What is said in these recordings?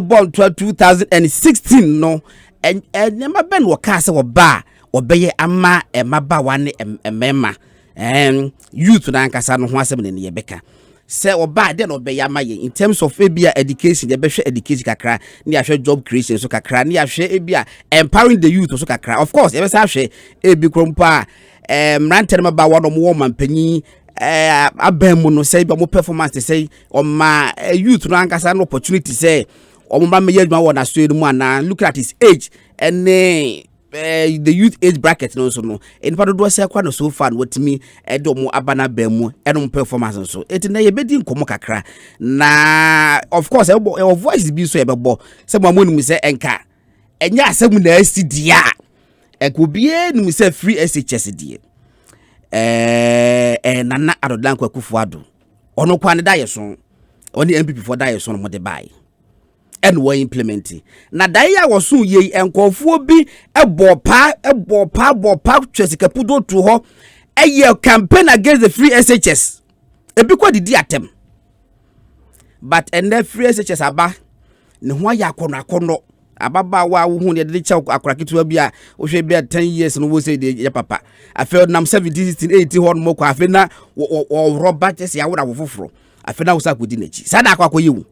born 2016 no and never been wakase oba obeye ama emaba wane emema youth na nkasa no ho asem ne ye beka say oba de no be yama ye in terms of ebia education ye be hwe education kakra ne ahwe job creation so kakra ne ahwe ebia empowering the youth so kakra of course ye be sa ahwe ebi krompa mrante ma ba wono mo mampanyi abemu no say be mo performance say o ma youth no ankasa no opportunity say o mo ba me yaduma wona so edu mu ana look at his age and the youth age bracket no so no in part do say kwa no so far what me edo mo abana bemu eno performance so it na ye bedi nkomo kakra na of course your voice be so ebebo say mo mu say enka enya asem na asidia ekobie nu say free SHS die nana adodan kwa kufuado ono kwa ne da yeso oni MPP for da yeso no mo de bai and we implementing na daya woso ye enkofuo bi ebopa twesika pudo to ho eye campaign against the free SHS ebi kwa didi atem but and the free SHS aba ne ho ya akono ababa wa hu ne de cha akorakitu bi a wo hwe bi 10 years no wo say de ya papa afi nam 17 16 80 hon mo kwa afi na wo Robert ese ya wo foforo afi na wo sa kodi nachi sada akwa yewu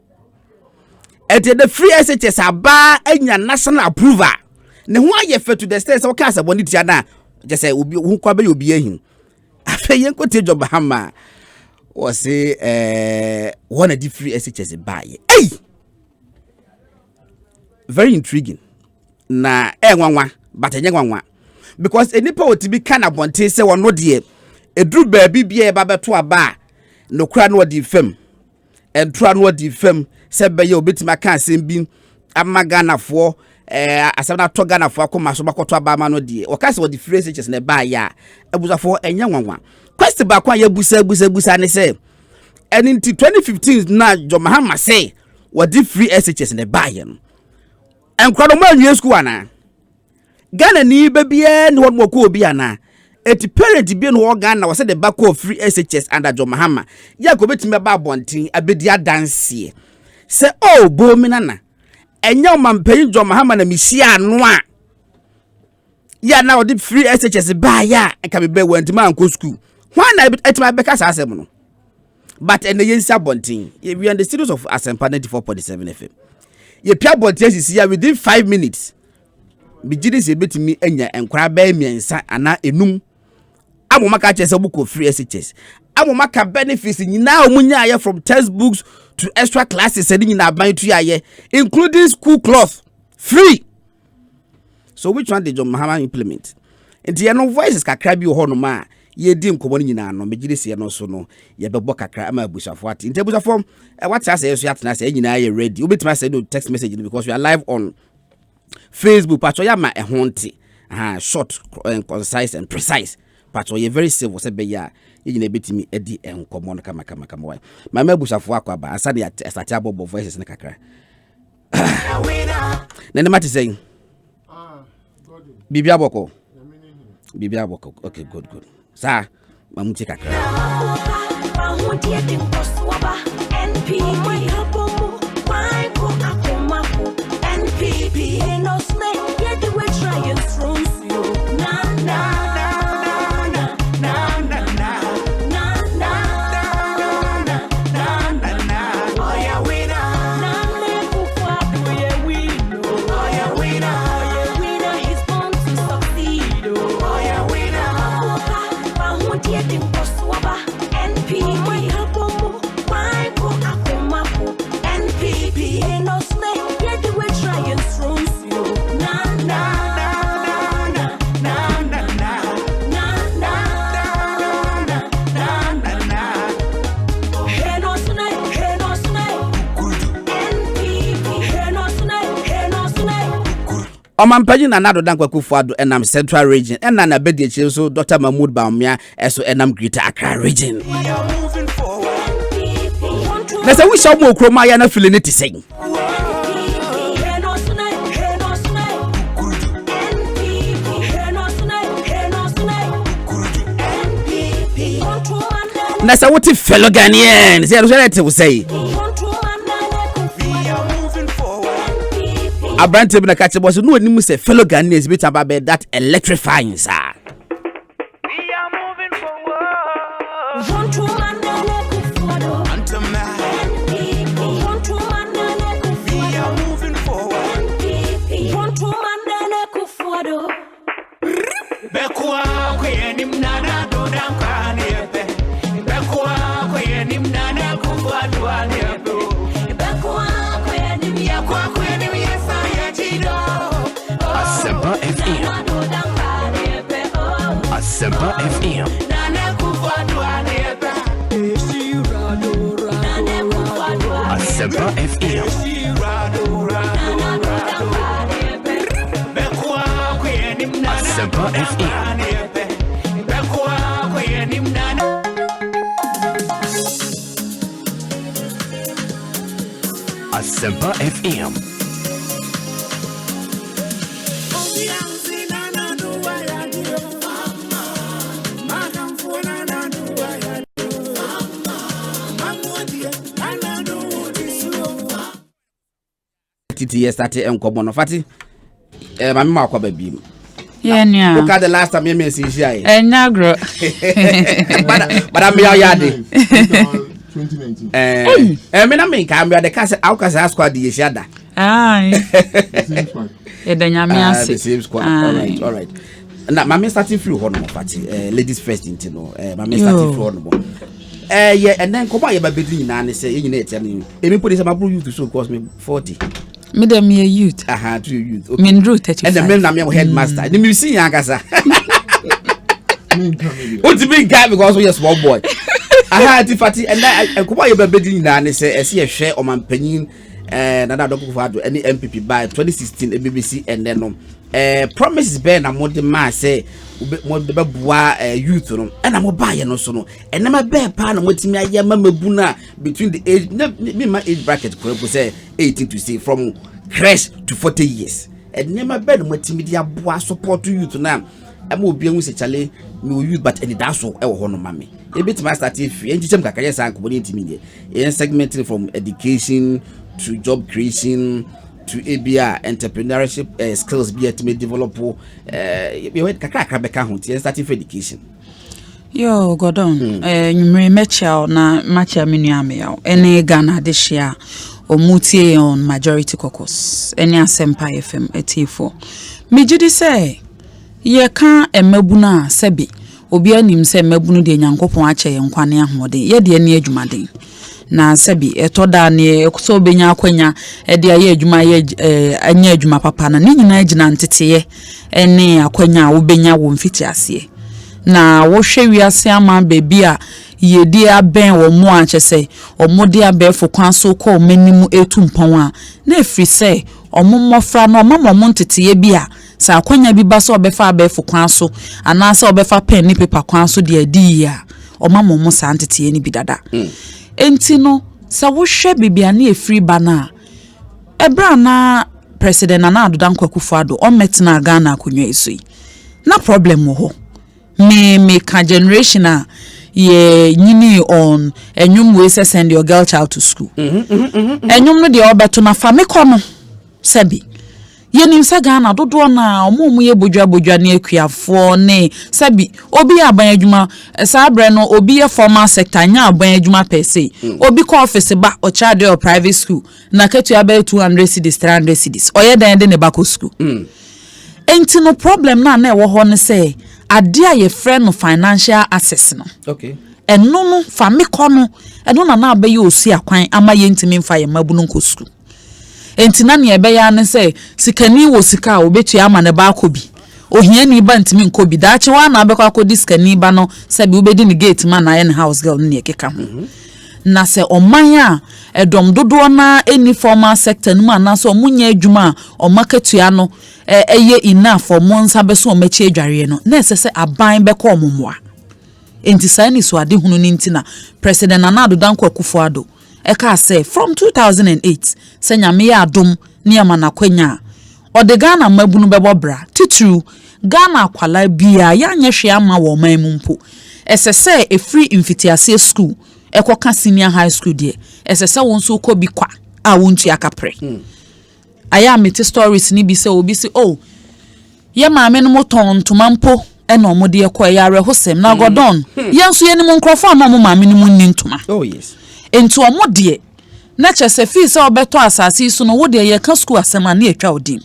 ete the free SHS aba anya national approval ne ho aye fe to the state so ka asaboni tia na je say obi hu kwa be obi ehim afi yenko te job hama wo say one the free SHS buy hey very intriguing na enwanwa but enyanwanwa because enipa otibi kana bonte say wono de edru baabi bia e ba beto aba no kura no di fam entra no di fam se be ye obetima kan asem bi amaganafo asem na to ganafo akoma so bakoto aba ma no de o kase wo di free SHS na ba ya abusafo enyanwanwa question ba kwa ya busa ne say eninti 2015 na Jomahama say wo di free SHS na ba ya no enkwado ma nwe school ana Ghana ni bebia ni won moko obi ana eti parent bi no Ghana was the back of free SHS under Jomahama ya ko betime ba bonten abedi adanse se oh bo mi nana enya mampanyi Jomahama na misia no a ya na odi free SHS ba ya ka be wantima anko school why na etima beka sa asem no but ene yensia bonten we are the series of Asempa 94.7 FM ye pia bonten sisi ya within 5 minutes bijidi se betimi enya enkura ba miensa ana enum amomaka chese buko free SHS amomaka benefits nyina omunya aye from textbooks to extra classes and nyina ban tu aye including school cloth free. So which one did Jomahama implement? Enti no voices kakra bi ho no ma ye di nkomo nyina no megide se no so no ye bebo kakra ama abusafo ati enti abusafo what I say so atena say nyina ye ready obetima say no text message because we are live on Facebook patcho ya ma ehonte short and concise and precise patcho ye very civil say be ya nyina betimi edi enkomo no kama why mama abusafo akwaba asade ya start abobo voices ne kakra nene mati say Bibia boko okay good sa mamuti kakra Omanpanyi na nado dankwa kufuado enam Central Region ena na bedi echi so Dr. Mahmoud Baumia eso enam Greater Accra Region. Na se wisha mo kroma ya na feel ne tiseng. Na se woti fellow Ghanaians, say say Abrante bi na catch boss no onimu say fellow Ghanaians bit about that electrifying sir. We are moving forward. Want to mandele kufuado. Want to mandele kufuado. We are moving forward. Want to mandele kufuado. Bekwa kwenim nana do dam kwanepe. Bekwa kwenim nana kufuado anepe. Bekwa kwenim Ya kwa kwenim yesa ya jido. Asempa FM. Asempa FM. Nana kufuado anepe. Asempa FM. Bekwa kwenim nana. Asempa FM. Bekwa kwenim nana. Asempa FM. TTS started enkomo no fati mama ma akwa baby yeah nya look at the last time me see here enyagro but I'm yade 2019 me na me ka me the case Caucus squad the yada the same squad all right na mama starting through ho no fati ladies first into no mama starting through no yeah and then come on your baby na ne say you need tell me emi put this my bro youth so cost me 40 me dem me youth to youth okay. Me drew 35 and the men na me headmaster the music yankasa what the big guy because we a small boy tifati and I come on your baby na ne say see a share on manpanyin nana doko fado any MPP by 2016 BBC and then promises be na mo de ma say mo de bua youth no and mo buy no so no and na be pa na mo timi aye mamabu na between the age me my age bracket ko say 18 to say from crash to 40 years and na be na mo timi dia bua support youth na am obi anu se chale me youth but any that so e wo ho no mame e bit ma start if enjichem kakaya san ko boni timi dey segmenting from education to job creation to ABR entrepreneurship skills be to develop we wait kakra beka ho tie starting for education yo godon nyumre mecha na macha menuame yaw ene Ghana de share omutie on majority caucus ene Asempa FM etifo mejidi say ye ka emabuna sebi obi anim se emabunu de nyankopon ache ye nkwane ahode ye de ene adwumaden na sebi etoda ne ekoso benya akwanya e de aye adwuma ye anya adwuma papa na ni nyina agina ntete ene akwanya wo benya wo mfiti ase na wo hwe wiase ama bebi a yedi aben wo mo anchese omode abefo kwan so ko manimu etumpon a na efri se omommofra na omammo ntete ye bi a sa akwanya bi ba so obefa abefo kwan so ana se obefa pen ni paper kwan so de adi ya omammo sa ntete ye ni bi dada enti no sa wo hwe bibia na efri bana ebra na president na adodan kwakufuado o metina Ghana akonwa esoi na problem wo ho me ka generation a ye nyini on enwum we send your girl child to school enwum no de obeto na fa me kono sebi ye nim sa Ghana dodo na omo ye bodwa na akuafo ne sebi obi aban adwuma sa abre no obi ye formal sector nya aban adwuma per se obi ko office ba o child or private school na ketu aba 200 cedis 300 cedis oye dan de ne ba ko school enti no problem na e wo ho ne say ade a ye friend no financial access no okay eno no fa me kono eno na abaye osi akwan ama ye ntimi mfa ye mabu no nko school entina ne ebe ya ne say sikani wo sika obetu ama ne ba akobi ohia ni ba ntimi nkobi daache wa na abekwa akodi sikani ba no sabi obedi ni gate man na ye house girl ne ekeka ho na se oman a edom dodo na any formal sector no na so omunya adwuma omaketua no eye enough for months abeso omachi adware no na ese se aban beko ommoa enti sani so ade hunu ni ntina president Nana Adodan Kwakufuado eka say from 2008 senya me ya adom ne ama na kwanya ode Ghana mabunu bebobra titru Ghana akwala bia ya nyehwe ama wo man mu mpo ese se a free infitiase school ekoka senior high school de ese se won so ko bi kwa a wontu akapre aya mete stories ni bi se obi se oh ye maame no moton ntoma ena omode ye ko ya rehosem na godon yenso ye ni mo nkrofo na mo maame no munni ntoma oh yes enti omode na chese fi se obeto asase so no wo de ye ka school asema na etwa odin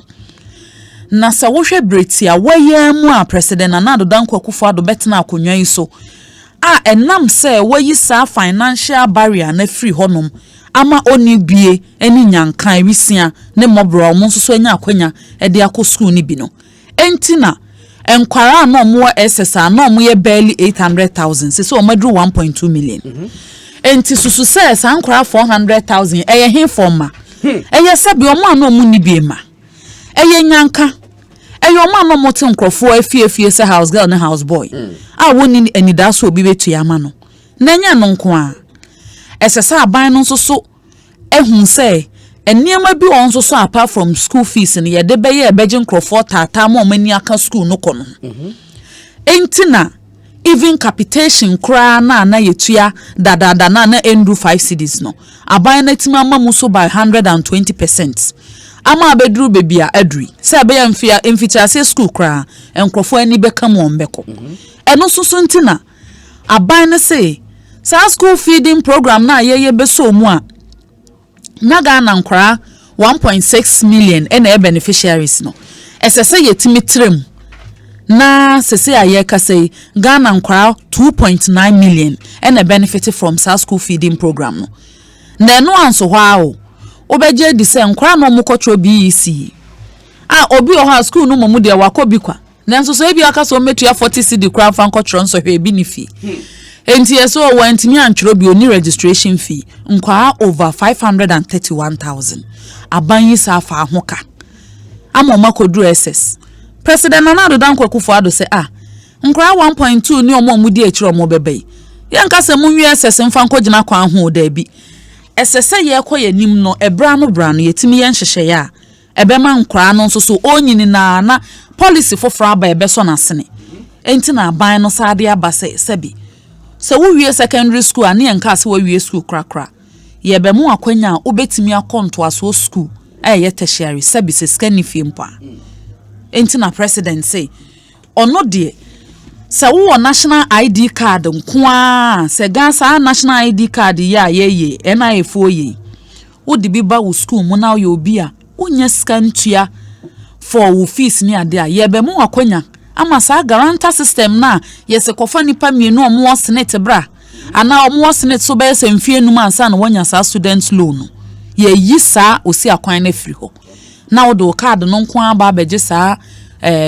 na se wo hwe bretia waye mu a president Nana Danko Akufo-Addo betena akonwa yi so a enam se wayi sa financial barrier na free honom ama oni bie eni nyankan wisia ne mobro mo nso so anya akwanya e de akọ school ni bi no enti na enkwara na mo SSA na mo ye barely 800,000 se so madru 1.2 million enti susu se sankwara 400,000 eye hin forma eye se bi o ma na mo ni bi ma eye nyanka eyo ma no mote nkrofo afie se house girl na house boy a woni anida so obi betu ya ma no na nya no nko a esesa aban no so ehun se eniema bi on so apart from school fees ne ye de beye ebeje nkrofo tata ma omani aka school no kono entina even capitation kra na yetua dadada na endu 5 cedis no aban na tima mamu so by 120%. ama abedru bebia adri se abeya mfia emfitiase school kra enkrofo ani beka mo mbeko eno susu ntina aban na say sa school feeding program na yeye beso mu a na Ghana nkra 1.6 million ena beneficiaries no esese yetimi trem na sese aye ka say Ghana nkra 2.9 million ena benefit from sa school feeding program no na eno anso hwa obeje di se nkra no mo kotro BEC obi o ha school no mo de wakobi kwa nanso so ebi aka so metua 40 cedi kra fan kotro nso hwe bi ni fi enti eso wantimi antwro bi oni registration fee nkwa over 531,000 abanyi sa fa ahoka ama makodru SS president Nana Danko Akufo-Addo se nkra 1.2 ni omudi akiro mo bebe yenka se munwi SS mfa nkogina kwa ho da bi esese ye koye nim no ebra no yetimi ye nhehye ya ebema nkra no nso so onyini na policy foforo aba ebeso na sene enti na aban no saade aba sebi se wo wie secondary school ani enka se wo wie school krakra ye be mu akwanya obetimi akonto aso school ye tertiary sebi se skani fimpa enti na president say ono de se wo national ID card nkoa se gansa national ID card ya ye NIFO ye wo de bi ba wo school mu na yo obi a unya skantua for wo fees ni ade a ye be mu akwanya ama sa guarantor system na yese kofa nipa mienu omo senate bra ana omo senate so be se mfie num ansa na wonya sa student loan ye yi sa osi akwan na free ho na wo do card no nko aba beje sa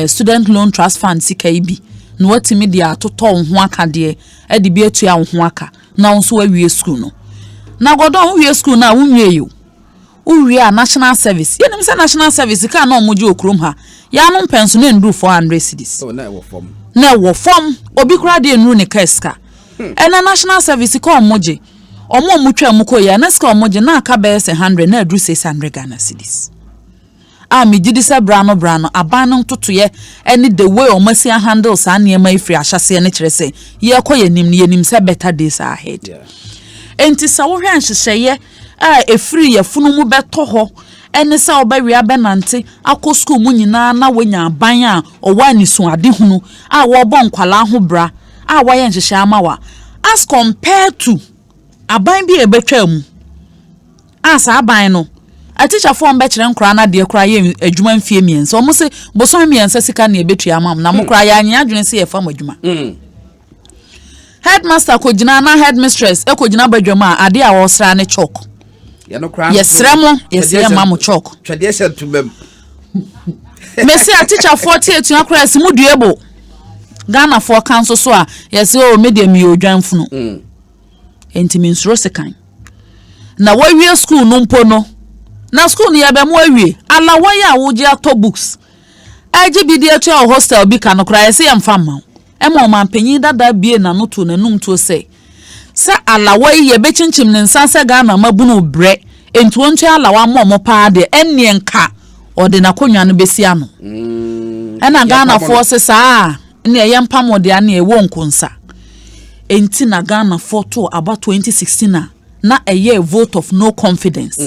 student loan trust fund CKB no watimi dia atoto ho aka de e de bi atua ho aka na nso awie school no na godon wie school na wunwie yo uwie a national service yenim se national service ka na omoje okrom ha ya no pension na ndu 400 cedis na wo form obi kura de nru ne kaska ena national service ka omoje omutwa muko ya na ska omoje na aka be 100 na adu 600 Ghana cedis mi gidi se brano abanu totoye any the way omasi handle sa niema ifri ahyase ne kire se ye koye nim se better days ahead enti sa wo hwe anhyehye efri ye funu mu beto ho ene sa obawi abenante akọ school mu nyina na wonya aban a owani so ade hunu wo bo nkwala ho bra wa ye nhyehyɛ amawa as compared to aban bi ebetwa mu sa aban no a teacher form be kire nkra na de kra ye adwuma mfie miense omo se bosom miense sika na ebetua amam na mo kra ya anya adwene se ye fam adwuma headmaster ko gina na headmistress e ko gina badwama ade a wo sra ne chalk ya no kra yesremo yesye mamu chalk tradition to mem Messi a teacher 48 akra se mu duebo Ghana for council so a yese o media mi odwanfunu enti minsuro sekan na wawie school no mpo no na school ni ya be mo awie ala waya woje ato books agibidi atua hostel bi ka no kra yese yamfa ma ema o mampanyin dada bie na no to nanum to se ala wayi ye be chinchim ne nsanse Ghana mabunu bre enti wontu ala wa mo pa de enne nka ode na konwa no besi ano ena Ghana force sa ne yempam ode ane ewo nkonsa enti na Ghana photo about 2016 na na a vote of no confidence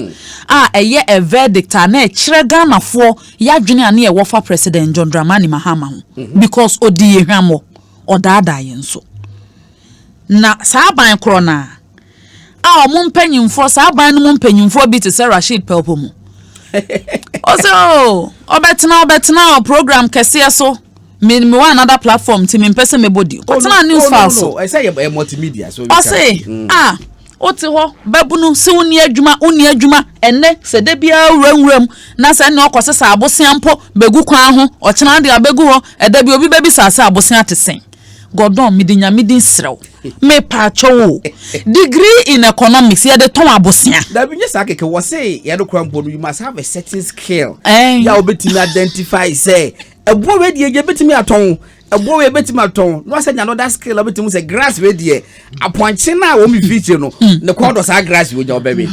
a verdict na e kire Ghana for ya dwene ane e wofa President John Dramani Mahama ho because odi ehwamo odaada yenso na saa ban kro na mo mpanyimfo saa ban no mpanyimfo bi te se Rashid Pelpo mu also obetena program kese so me want another platform to me person me body what's news file so I say multimedia so I say oti ho babunu se uni adwuma enne se de bia wuram na se ne okosesa abosia mpo begu kwan ho ochena de abegu ho eda bi obi babi sasa abosia tesen godon midin srew me pa chowo degree in economics ye de ton abosia that be just akeke wo say ye do kwan you must have a certain skill ya obetimi identify say ebo we de ye betimi aton ebo we betimi aton no say another skill obetimi say grass we de aponche na wo mi feature no ne kwa do sa grass we jo baby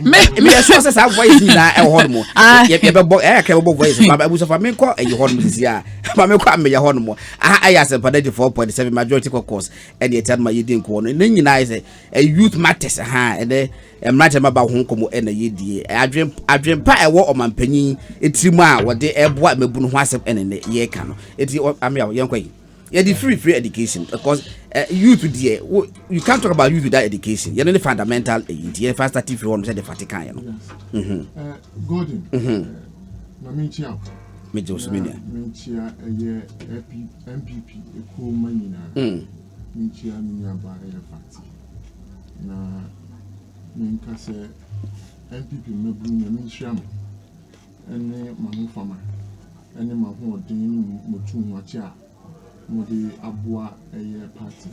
me so say sa voice ni na e ho mo ye be bo e ka bo voice ba abu so fa me ko e ho mo sisia ba me ko am ye ho mo aya se pada 4.7 majority caucus and ye tell my yedin ko no ne nyina say youth matters and emraje maba ho komo e na yedie adwen pa e wo omampanyin etirimu a wo de eboa mebunu ho asem ene ye ka no eti am ya yen kwai ye the free education because youth there you can't talk about youth without education you know the fundamental the first active one say the Vatican you know Gordon na minchia mejo sumenia minchia MPP eko manyina minchia minyaba fati na minka se MPP mebu na minchia ene mahu fama ene mahu odin motu nwachia modi abua party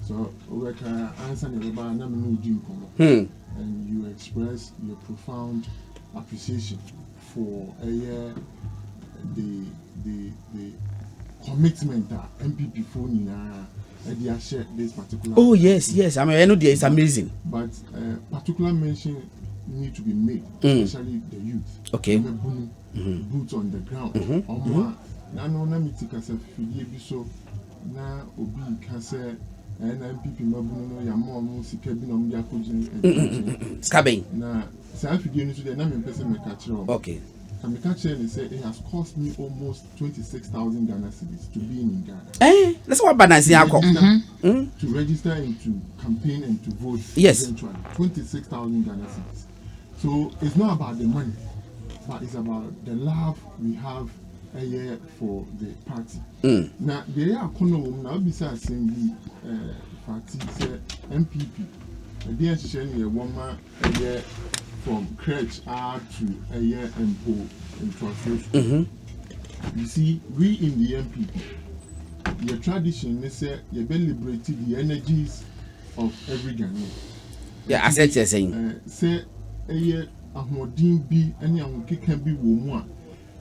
so we can answer the na me no and you express your profound appreciation for the commitment that MPP for Nina share this particular. Oh yes, I mean I know it's amazing. But particular mention need to be made, especially the youth. Okay. Boots on the ground. Na no na mitika se fidie bi so na obi ka se na MPP mabunu no ya mo sika bi na mo ya kojin skaben na sa fidie ni so de na me pese me ka kire o. Okay. Can me ka kire ni say it has cost me almost 26,000 Ghana cedis to be in Ghana. Let's what balance yakọ. To register and to campaign and to vote. Yes. Eventually 26,000 Ghana cedis. So it's not about the money, but it's about the love we have for the party. Now they are now besides saying party say MPP. They are sharing a woman from crèche to a year and translation. You see, we in the MPP, your tradition is you be liberated the energies of every Ghanaian. Yeah, as you're saying. Say a year ahmodin bi any can be woman.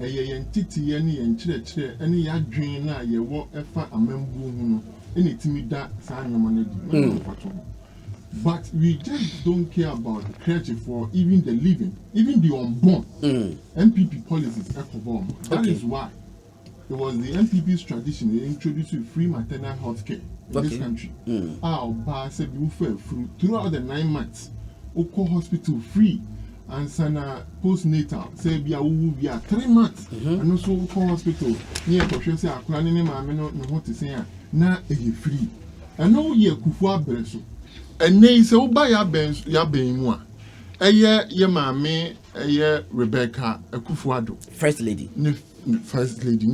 Entity any and chire any yadwin na ye wo efa amembu hu no any timida sa nyamanedi but we just don't care about the creature for even the living, even the unborn. MPP policies ecoborn. That is why it was the MPP's tradition they introduced free maternal health care in this country. Our bar said you fell through throughout the 9 months. Oko hospital free. And sana postnatal say be a 3 months and also for hospital near for say akura ne ma me no ho te say na e free and no ye kufu abreso and nei say oba ya ben mu a ye ma me Rebecca Akufuado first lady ne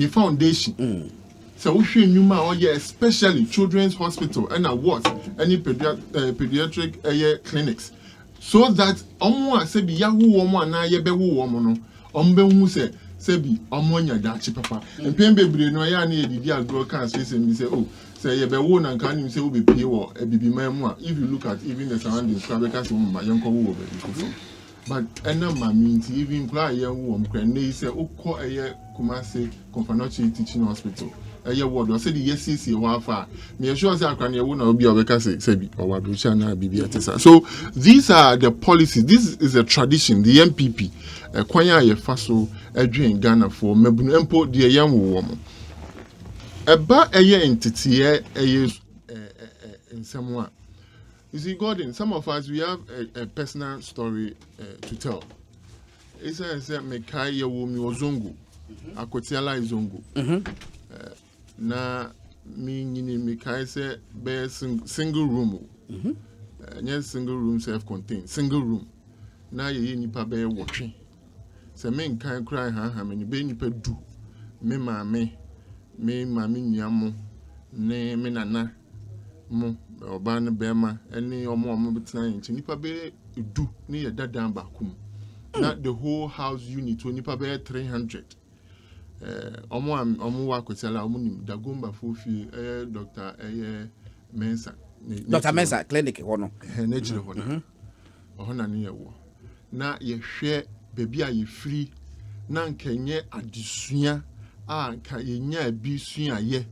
foundation so we hwe nyuma o ye especially children's hospital and what any pediatric clinics so that omo asebi yahu omo ana ye be wo omo no ombe hu se sebi omo nya dachi papa empem bebre no ya na edidi agro kan so se mi say oh say ye be wo na kan ni say wo be pie wo ebibi man mu a if you look at even the surroundings Rebecca so ma yenko wo be but ena ma mean even kra ye wo om kra nei say okọ eye Kumasi Confanochi Teaching Hospital word or say the SCC wafa me sure say akran ye wo na obi obeka say bi owadocha na bibia tesa. So these are the policies. This is a tradition. The MPP kwanya ye faso adwen Ghana for mebunu empo de yam wo mo eba eye entity eye nsemo a You see, Gordon, some of us, we have a personal story to tell. It's a mekai ye wo mi ozongo. Akotiala izongo. Na mi nyini mekai se be single room. Yes, single room self-contained. Single room. Na ye nipa be watching. Se me nkan cry ha me ni be nipa du. Me mami nyamo. Ne me nana. Mo oba ne bema ene omo betena nchi nipa be du ne ye dadan ba kum. Na the whole house unit nipa be 300. Omo wa kwetala omo nim dagomba fofi Dr. Mensa. Dr. Mensa clinic hono. Na jire hono. Ohona ne ye wo. Na ye hwe baby a ye free na nkenye adesua a nka ye nya bi sua ye.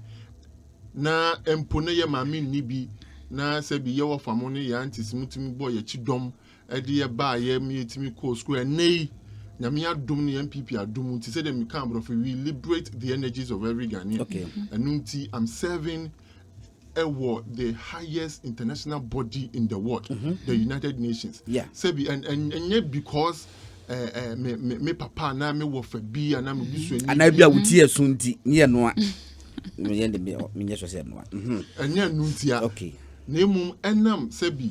Na empone ye mami ni bi na se bi ye wo famo ne ya antisimutimi boy ye chidom e de ye ba ye mi etimi ko school enei nyame adom ne MPP adom nti say dem can bro we liberate the energies of every Ghanaian. Okay. Enunti I'm serving the highest international body in the world, the United Nations. Yeah. Sebi and yet because me papa na me wo fa bi ana me bi so ni ana bia wuti esunti ne no a me yende me nyeso se no a enya nuntia. Okay. Na emum enam sebi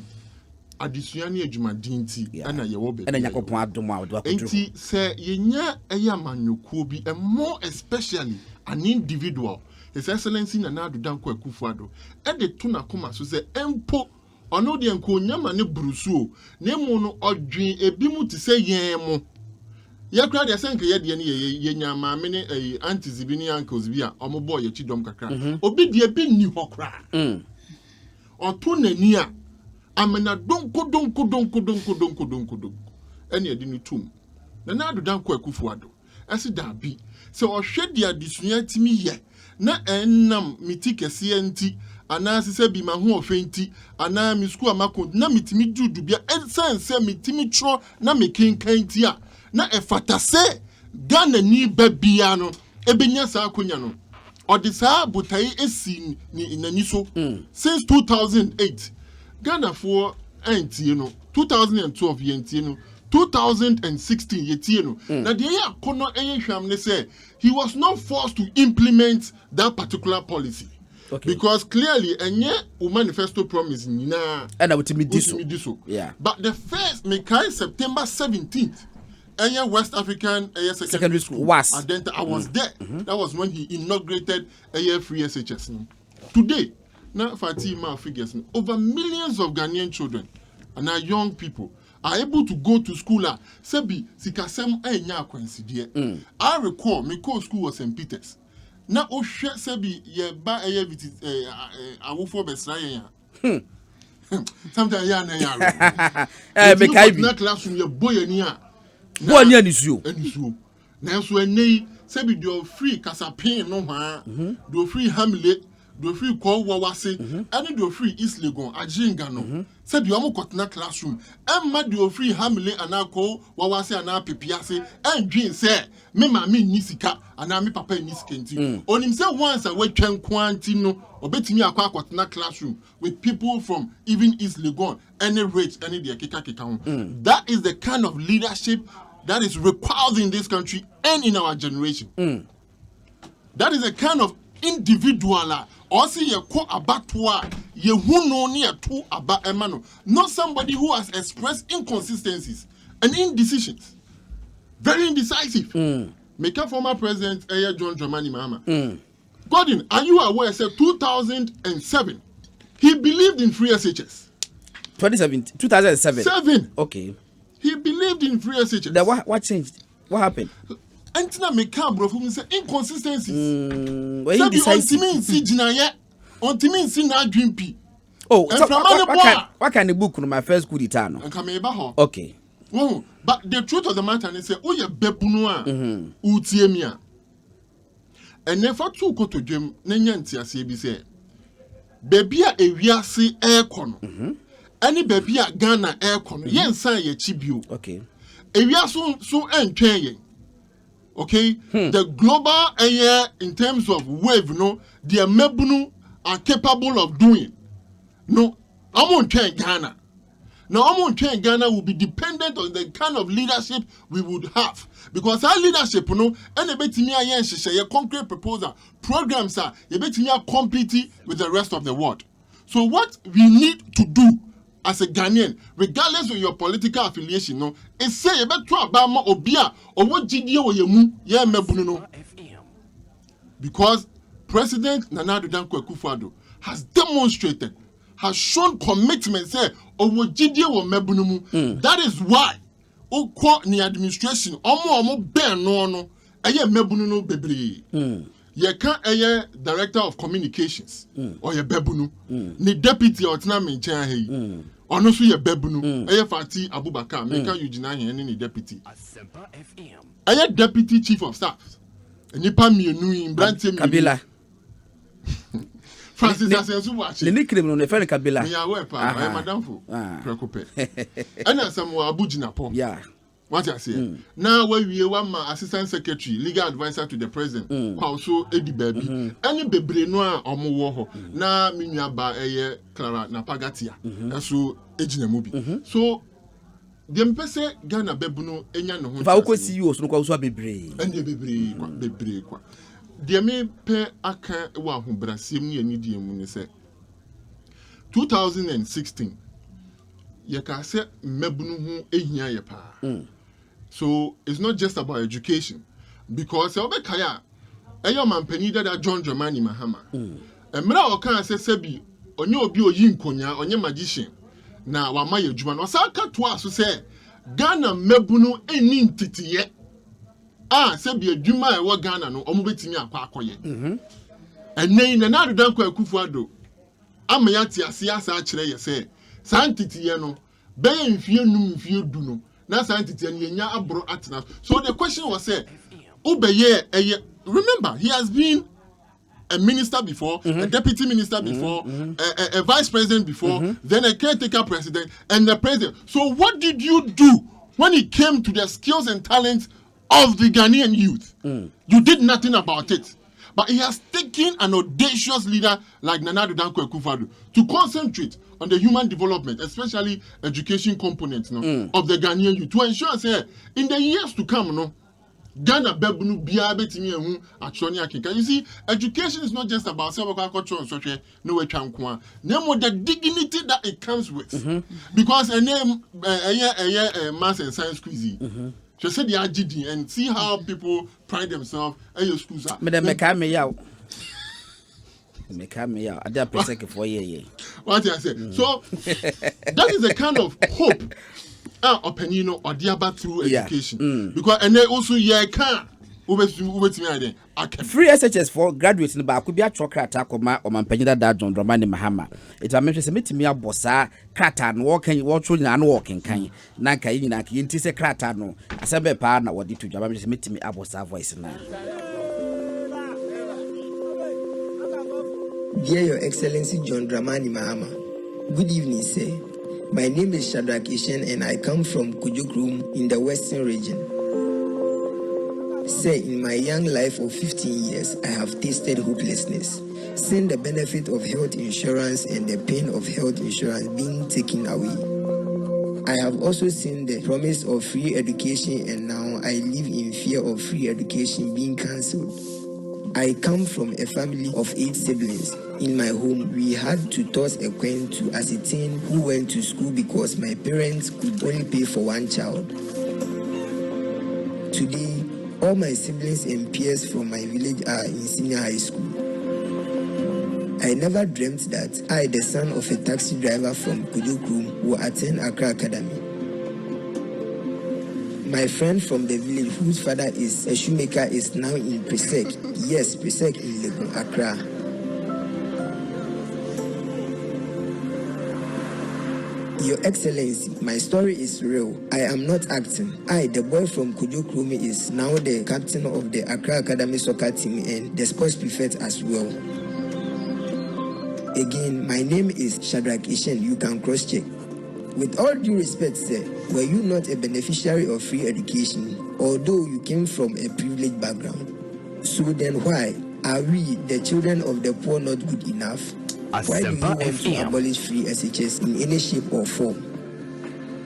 adesua ne adwumadin ti ana ye wo be ana yakopon adom a do akodru enti se yenya eya manyokuo bi and more especially an individual His Excellency Nana Danko Akufo-Addo e de to na koma so se empo ono de enko nyama ne brusuo na emu no odwen ebi mu ti se yen mu ye kra de senke ye de ne ye nyama me ne aunties bi ne uncles bi a omo boy ye chidom kakra obi de bi ni ho kra oto nani a amena donko ene edi ni tum Nana Danko Akufo-Addo esi da bi se ohwe de adesua timi ye na enam mitikese enti ana sese bi ma ho ofenti ana mi school amako na mitimi judu bia ensanse mitimi tro na mekenkan ti a na efatase Ghana ni babia no ebenya sa akonya no odisa botai esi ni nani so since 2008 Ghana for entie no 2012 yentie no 2016 yetie no na de ya kono hwam ne say he was not forced to implement that particular policy. Okay. Because clearly enye o manifesto promise nyina and ultimate diso. Yeah. But the first mekai September 17th enye West African secondary school was I was there. That was when he inaugurated free SHS. Today na Fatima figures over millions of Ghanaian children and our young people are able to go to school. Sebi sikasem enya akwanside. I recall my school was St. Peter's. Na o hwe sebi ye ba visit awofo besra ye. Sometimes ya na ya. Me kai bi. Na classroom ye boy ni a. Boy ni anisuo. Anisuo. Na so enei sebi do free kasapin no ha. Do free Hamlet. Do free call wawase and do free East Legon ajinga no said you amo kotna classroom emma do free Hamle anako wawase ana pepiase and dream say me ma me nisika ana me papa nisika nti onim say once a we twen kwanti no obetimi akwa kotna classroom with people from even East Legon any rate any de keka ho. That is the kind of leadership that is required in this country and in our generation. That is the kind of individual or see ye ko abatwa ye huno ni to aba emano, not somebody who has expressed inconsistencies and indecisions, very indecisive. Make a former president John Dramani Mahama. Gordon, are you aware? Said 2007 he believed in free SHS. 2007. Okay. He believed in free SHS. Then what changed? What happened? Entina meka bro from say inconsistencies. When you decide ontimi si na adwin pi. Oh, so what kind of book no my first good itano? Okay. Oh, but the truth of the matter is say oye bebunu a utie mi a. Enefa tu koto dwem na nya ntiase bi say baby a ewiase ekɔ no. Any baby a Ghana ekɔ no yensan ye chibio. Okay. Ewiase so entwen yen. Okay, the global area in terms of wave, no, the mebunu are capable of doing. No, Amo ntwen Ghana. Now, Amo ntwen Ghana will be dependent on the kind of leadership we would have. Because our leadership, you know, and a bit near a concrete proposal, programs are a bit near compete with the rest of the world. So what we need to do as a Ghanaian, regardless of your political affiliation, no, is say a bit to Obama or Bia or what GDO or Yamu, yeah, Mebuno. Because President Nana Danko Akufo-Addo has demonstrated, has shown commitment, say, or what GDO or Mebunumu. That is why, the administration, Omo Ben no, aye Mebununo Bebre. Ye can't director of communications or ye Bebunu, ni deputy or Tnamin Chahi. Ono so ye Bebunu, aye Fati Abubakar, Meka Eugene and any deputy. Aye deputy chief of staff. Nipa mienu in Branty Kabila. Francis Asensu watch. The nickname on the friend Kabila. Me aware pa, I madam fo. Preoccupé. And some Abujina pom. Yeah. What I say. Now when we one my assistant secretary, legal advisor to the president, also Eddie Baby. Any bebre no omo wo ho. Na me nua ba eye Clara na Pagatia. So ejina mu bi. So dem pese Ghana bebuno enya no ho. Fa ko see you so no kwa so bebre. Ende bebre kwa. De me pe aka wa ho brasem ne anidie mu ne se 2016 ye ka se mebunu ho ehia ye pa. So it's not just about education because obekaya eyo mampani that John Dramani Mahama. Emra o kan se sebi onye obi oyi nkonya onye magician na wa maye adwuma no sa ka to aso se Ghana mebunu eni ntitiye sebi adwuma e wo Ghana no omo betimi akwa akoye enei na Nana Danko Akufo-Addo amaya ti ase asa akire ye se sa ntitiye no be mfie num mfie du no na sa ntitiye no yenya abro atena. So the question was say obeye remember he has been a minister before, a deputy minister before, a vice president before, then a caretaker president, and the president. So what did you do when it came to the skills and talents of the Ghanaian youth? You did nothing about it. But he has taken an audacious leader like Nana Danko Akufo-Addo to concentrate on the human development, especially education components of the Ghanaian youth, to ensure that in the years to come, Ghana bebunu bia betimi ehu atwoni akinka. You see, education is not just about culture and social no way twankwa. Nemo the dignity that it comes with. Because a name maths and science quiz. She said the RGD and see how people pride themselves at your schools. Make me out. I did a second for ye. What I say. So that is the kind of hope opinion or diaba through education. Because and then also can free SHS for graduates in the back could be a chocolate or Mampanyada da John Dramani Mahama. It's a mention to me a bossa, cratan, walking, watching and walking kind. Nanka in Naki, cratano, a sebe partner or did to Jabba meet me a bossa voice now. Dear Your Excellency John Dramani Mahama, good evening, sir. My name is Shadrach Ishen and I come from Kujukrum in the Western region. Sir, in my young life of 15 years, I have tasted hopelessness, seen the benefit of health insurance and the pain of health insurance being taken away. I have also seen the promise of free education and now I live in fear of free education being cancelled. I come from a family of 8 siblings. In my home, we had to toss a coin to ascertain who went to school because my parents could only pay for one child. Today, all my siblings and peers from my village are in senior high school. I never dreamt that I, the son of a taxi driver from Kujukrum, will attend Accra Academy. My friend from the village, whose father is a shoemaker, is now in Presec. Yes, Presec in Legon, Accra. Your Excellency, my story is real. I am not acting. I, the boy from Kujokrumi, is now the captain of the Accra Academy soccer team and the sports prefect as well. Again, my name is Shadrach Ishen. You can cross-check. With all due respect, sir, were you not a beneficiary of free education, although you came from a privileged background? So then why are we, the children of the poor, not good enough? Why do you Asempa want to FM. abolish free SHS in any shape or form?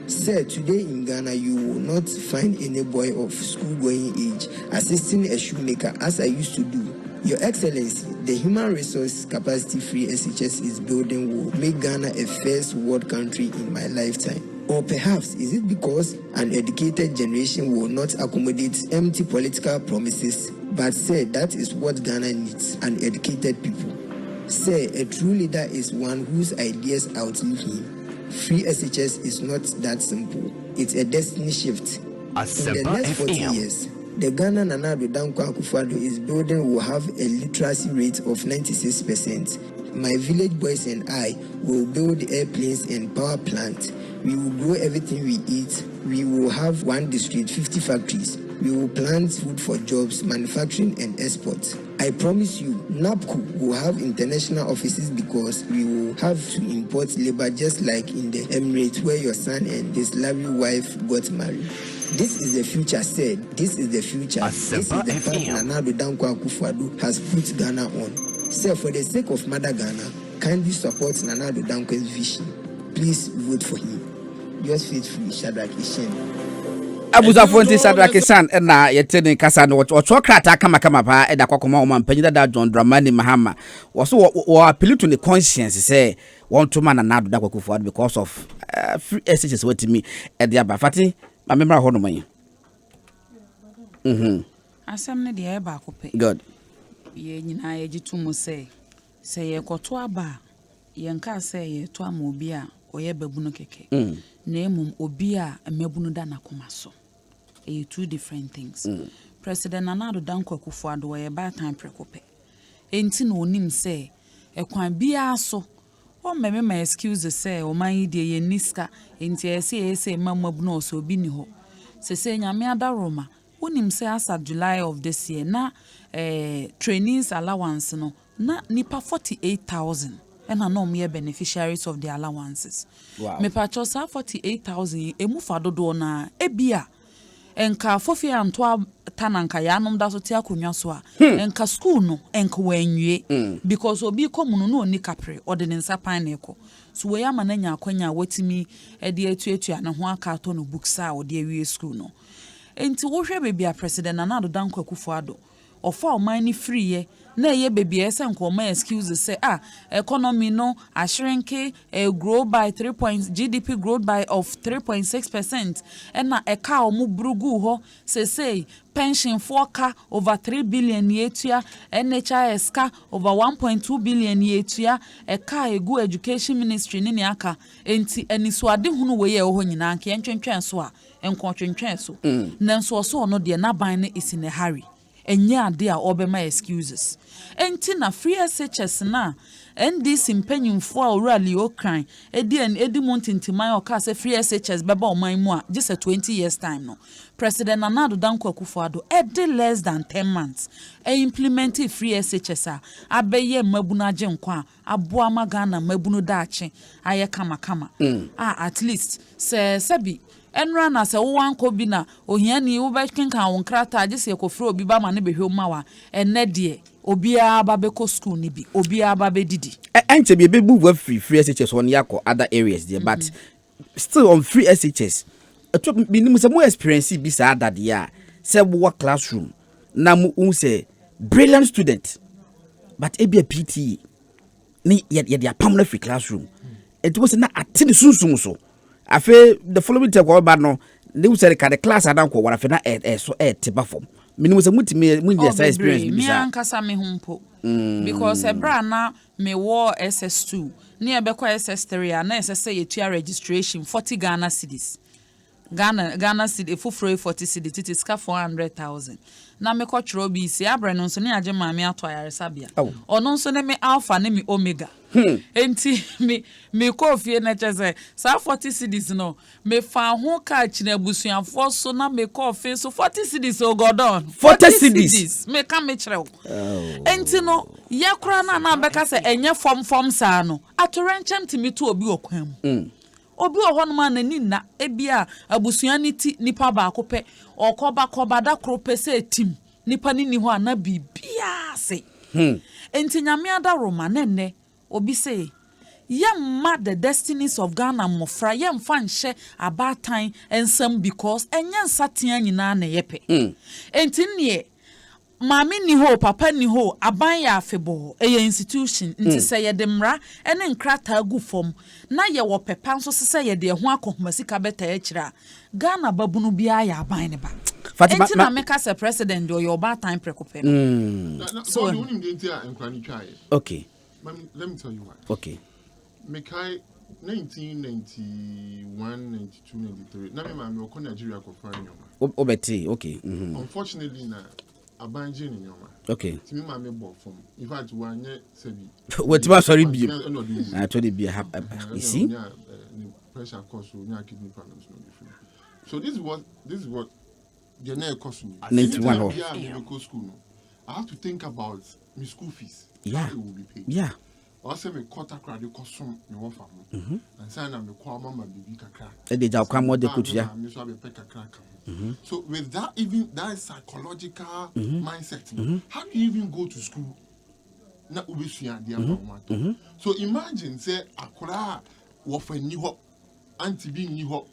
Sir, today in Ghana, you will not find any boy of school-going age assisting a shoemaker as I used to do. Your Excellency, the human resource capacity free SHS is building will make Ghana a first world country in my lifetime. Or perhaps is it because an educated generation will not accommodate empty political promises? But sir, that is what Ghana needs, an educated people. Sir, a true leader is one whose ideas outlive him. Free SHS is not that simple. It's a destiny shift. In the Asempa next 40 FM. years, the Ghana Nana Addo Dankwa Akufo-Addo is building will have a literacy rate of 96%. My village boys and I will build airplanes and power plant. We will grow everything we eat. We will have 1 district, 50 factories. We will plant food for jobs, manufacturing and export. I promise you, NAPCO will have international offices because we will have to import labor just like in the Emirates where your son and his lovely wife got married. This is the future, said. This is the future. This is the Asempa path FM. Nana Addo Dankwa Akufo-Addo has put Ghana on. Sir, for the sake of Mother Ghana, kindly support Nana Addo Dankwa's vision. Please vote for him. Yours faithfully, Shadrach Ishen. abusafo nti Sadraki San na yetene kasa no ocho krata kama pa eda kwakoma o mampanyida da John Dramani Mahama wo appeal to the conscience say want to man na Addo Dankwa Akufo-Addo because of free SHS wetimi e dia ba fati ma memra ho no man asem ne de e ba akopɛ good ye nyina ye gitumu say ye koto aba ye nka say ye to ama obi a oye babunu keke na emum obi a mabunu da na koma so e two different things. President Nana Addo Dankwa Akufo-Addo ye ba time prekope enti na onim say e kwan bia so o meme my excuse say o man yi de ye niska enti e say mamabunu so obi ni ho se nyame ada Roma unim say as of July of this year na trainees allowance no na nipa 48,000 and no mere beneficiaries of the allowances. Wow. Me pacho sa 48,000 emu fa dodo na ebia enka fofi anto tananka ya anom da so tia konwa so a enka school no enka wanwie because obi komunu no oni kapre ordinance pan na eko so we ama na nya akwanya watimi e de atuatua na ho aka to no books a o de awie school no enti wo hwe bebia President Nana Addo Dankwa Akufo-Addo ofa o man ni free ye na ye bebia ese nko ma excuses say economy no ashrinke grow by 3 points GDP growth by of 3.6% and na eka o mu brugu ho say pension foka over 3 billion yetua NHIS ka over 1.2 billion yetua eka egu education ministry ni aka enti enisoade hunu we ye ho nyina anke entwentwen so a enko twentwen so nanso so no de na ban ne is in a hurry enya ade a obema excuses enti na free SHS na NDC mpanyimfo a orally okran edi montintiman o ka say free SHS beba oman mu a just a 20 years time no President Nana Addo Dankwa Akufo-Addo edi less than 10 months implement free SHS a abeye mabunu age nkwa aboa magana mabunu daache aye kama at least sebi enra na se wo anko bi na ohiani wo be kenkan won krata age se ekofre obi ba ma ne behwe mawa enne de obi aba be ko school ni bi obi aba be didi enche be move free SHS on yako other areas there but still on free SHS minimum some more experience bi sa that ya say wo classroom na mu say brilliant student but e be a PT ni ye dia permanent free classroom it was na atini sunsun so afi the following take all bad no they say the class adan ko wara fe na so tiba form minimum say mutimi mun dey experience bi sa me ankasa me humpo because ebra na me war SS2 ni ebekwa SS3 na SS yetua registration 40 Ghana cedis Ghana cedi fufuro 40 cedi titi ska 400,000 na me kwotro bi si abre no so ne age maame ato ayaresabia ono so ne me alpha ne me omega enti me kofie na chese sa 40 cedis no me fa ho ka china busuafo so na me kofie so 40 cedis o godon 40 cedis me ka me kire enti no ye kura na beka se enye fom sa no atorenchem timi to obi okwan obi ohonoma na ni na ebia abusuani ti nipa ba akopɛ okoba da krope se tim nipa ni ho ana bibia se enti nyame ada Roma nenne obi say yemma the destinies of Ghana mofra yemfa nhye abatan ensem because enya nsatea nyina na yepe enti ne maame ni ho papa ni ho aban ya afebo eye institution nti se ye demra ene nkrata gu fom na ye wo pepa nso se ye de ho akomasika beta ye kira Ghana babunu bia ya aban ne ba Fatima enti na meka se president do your bad time prekope So the only thing I am trying to try. Okay. Let me tell you why. Okay. Mekai 1991, 92, 93. Na me ma me ko Nigeria ko fa nyoma. Obeti, okay. Unfortunately na abanje ni nyoma. Okay. Ti me ma me bo from. In fact, one ye sebi. Wetima sorry bi. I told you be you see? Pressure cause nya kidney problems no different. So this is what the near cost me. 91 off. School no. I have to think about my school fees. Yeah. How it will be paid. Yeah. Also, me quarter credit cost some me one family. And say na me call mama baby kakra. E dey ja kwa mo de kutu ya. Me so be pay kakra. So with that, even that psychological mindset, how do you even go to school? Na ubesua dia mama. So imagine say akora wo fa ni ho anti bi ni ho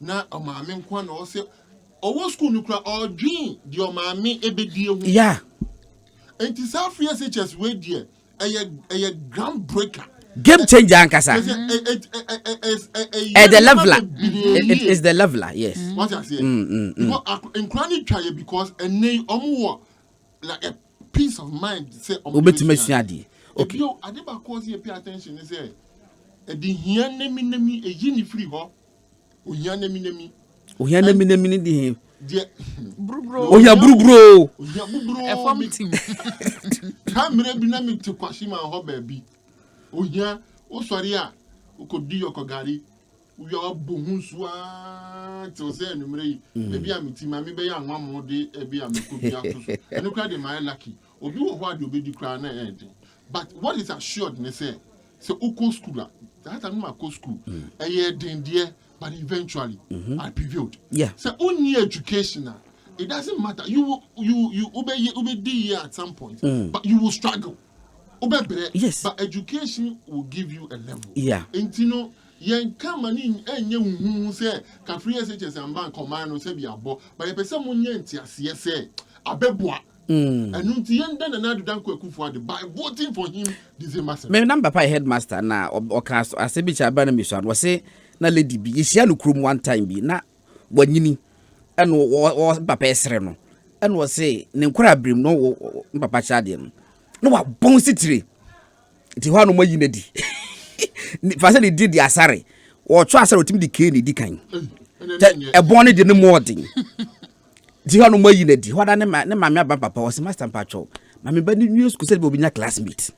na o maame nkwa na o say owo school no kra o dream di o maame ebedie hu. Yeah. And this free SHS way there a groundbreaker. Game changer ankasa. The leveler. It is the leveler, yes. What I say? In chronic try because a name like a peace of mind say Obetimesuadi. Okay. You adeba cause you pay attention say the here nemi a yini free ho. Ohia nemi. Ohia nemi di Brubro. Ohia brubro. Ohia brubro. E form team. Kamere bi na me to kwashima ho baabi. Ohia o sori a ukodi yokogari. Uya obohun suwa to say enumere yi. Ebi amiti ma me be ya anwamo de ebi amekobi atoso. Enu kra de my lucky. Obi wo ho ade obedi kra na end. But what is assured ne say uko school that time ma go school. Eye den there but eventually I prevailed. Yeah. So only education it doesn't matter. You obey at some point, but you will struggle. Yes. But education will give you a level. Yeah. And you know, yen come and you say can free SHS and bank command no say be abo, but if someone yen say abeboa. And until yen then another danko ekufuade by voting for him December 7th. Me number pa headmaster na okas asebicha ba na mission was say na lady bi yehia no krom one time bi na wanyini eno wo papa esre no eno wo say ne nkora brim no wo papa chade no wa bon sitire ti ho no mayi na di fa say di di asare wo twa asare otimi di keni di kan e bon ne di ne modin ti ho no mayi na di ho da ne mame aba papa wo say master pacho mame ba ni new school say be obinya classmate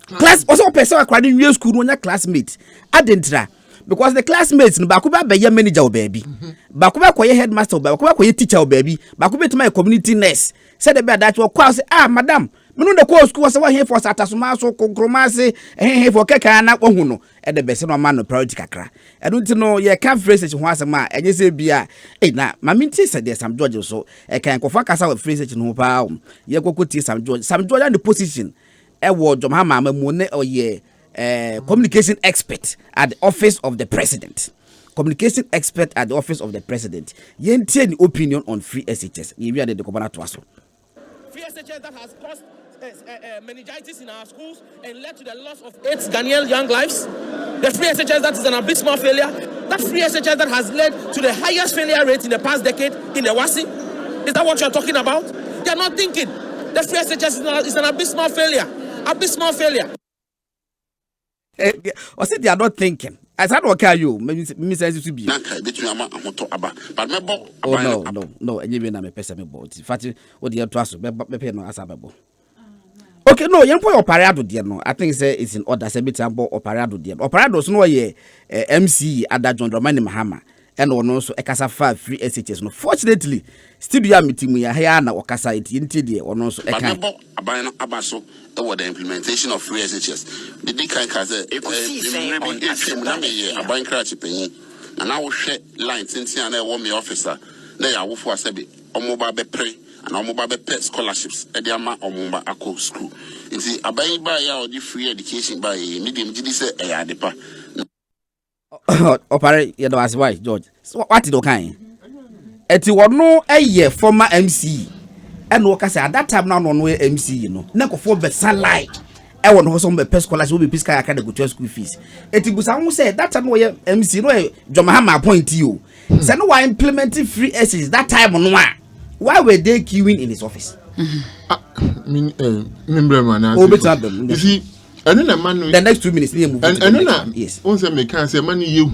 class also person akwa ni new school no nya classmate adentra because the classmates no bakuba be ye manager o baby bakuba koye headmaster o bakuba koye teacher o baby bakuba to my community nurse said the be that wo kwa say madam me no the call school say wa here for satasoma so konkroma say here for keka na wo hu no e the be say no man no priority kakra e don't know ye can phrase ho asema enye say bia na mama nti say there Sam George so e kan kofa kasa with phrase no pa ye kokoti Sam George and the position e wo jom mama mu ne oye communication expert at the office of the president. Communication expert at the office of the president. Yentie the opinion on free SHS. You are the governor to us. Free SHS that has caused meningitis in our schools and led to the loss of 8 Ghanaian young lives. The free SHS that is an abysmal failure. That free SHS that has led to the highest failure rate in the past decade in the WASI. Is that what you're talking about? They are not thinking. The free SHS is an abysmal failure. Abysmal failure. Or say they are not thinking. As I don't care you, maybe says to be. Oh no, and you na me pesa me bought. Fati, what the trust me no asababo. Okay, no, you put operado dear no. I think say it's in order. Say bit about operado dear. Operado so no ye MC Ada John Dramani Mahama. And also ekasa 5 free SHS no. Fortunately, studio meeting we are here na okasa it inti de ono so eka. Abano abaso over the implementation of free SHS. The dekan kaze aban krachi penyi. Na na wo hwe line tintin na e wo me officer. Na ya wo fo asabe omo ba be pre and omoba be pet scholarships ediama omumba ako school nti abayi ba ya odi free education ba ye medium gidi say e adepa opare ye do as why George what did okan eti wono eye former MC and wo kasa at that time na no MC no na kofo be salai e wono ho so be pet scholarship we piska aka de go to school fees eti busa ho say that time no ye MC no e Jomahama appoint you say no why implementing free essays that time no why were they queuing in his office? You see, the next 2 minutes, yes. Once I can say, money you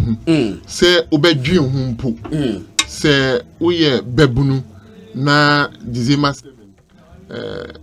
say, obey dream humpo, say, we bebunu na December 7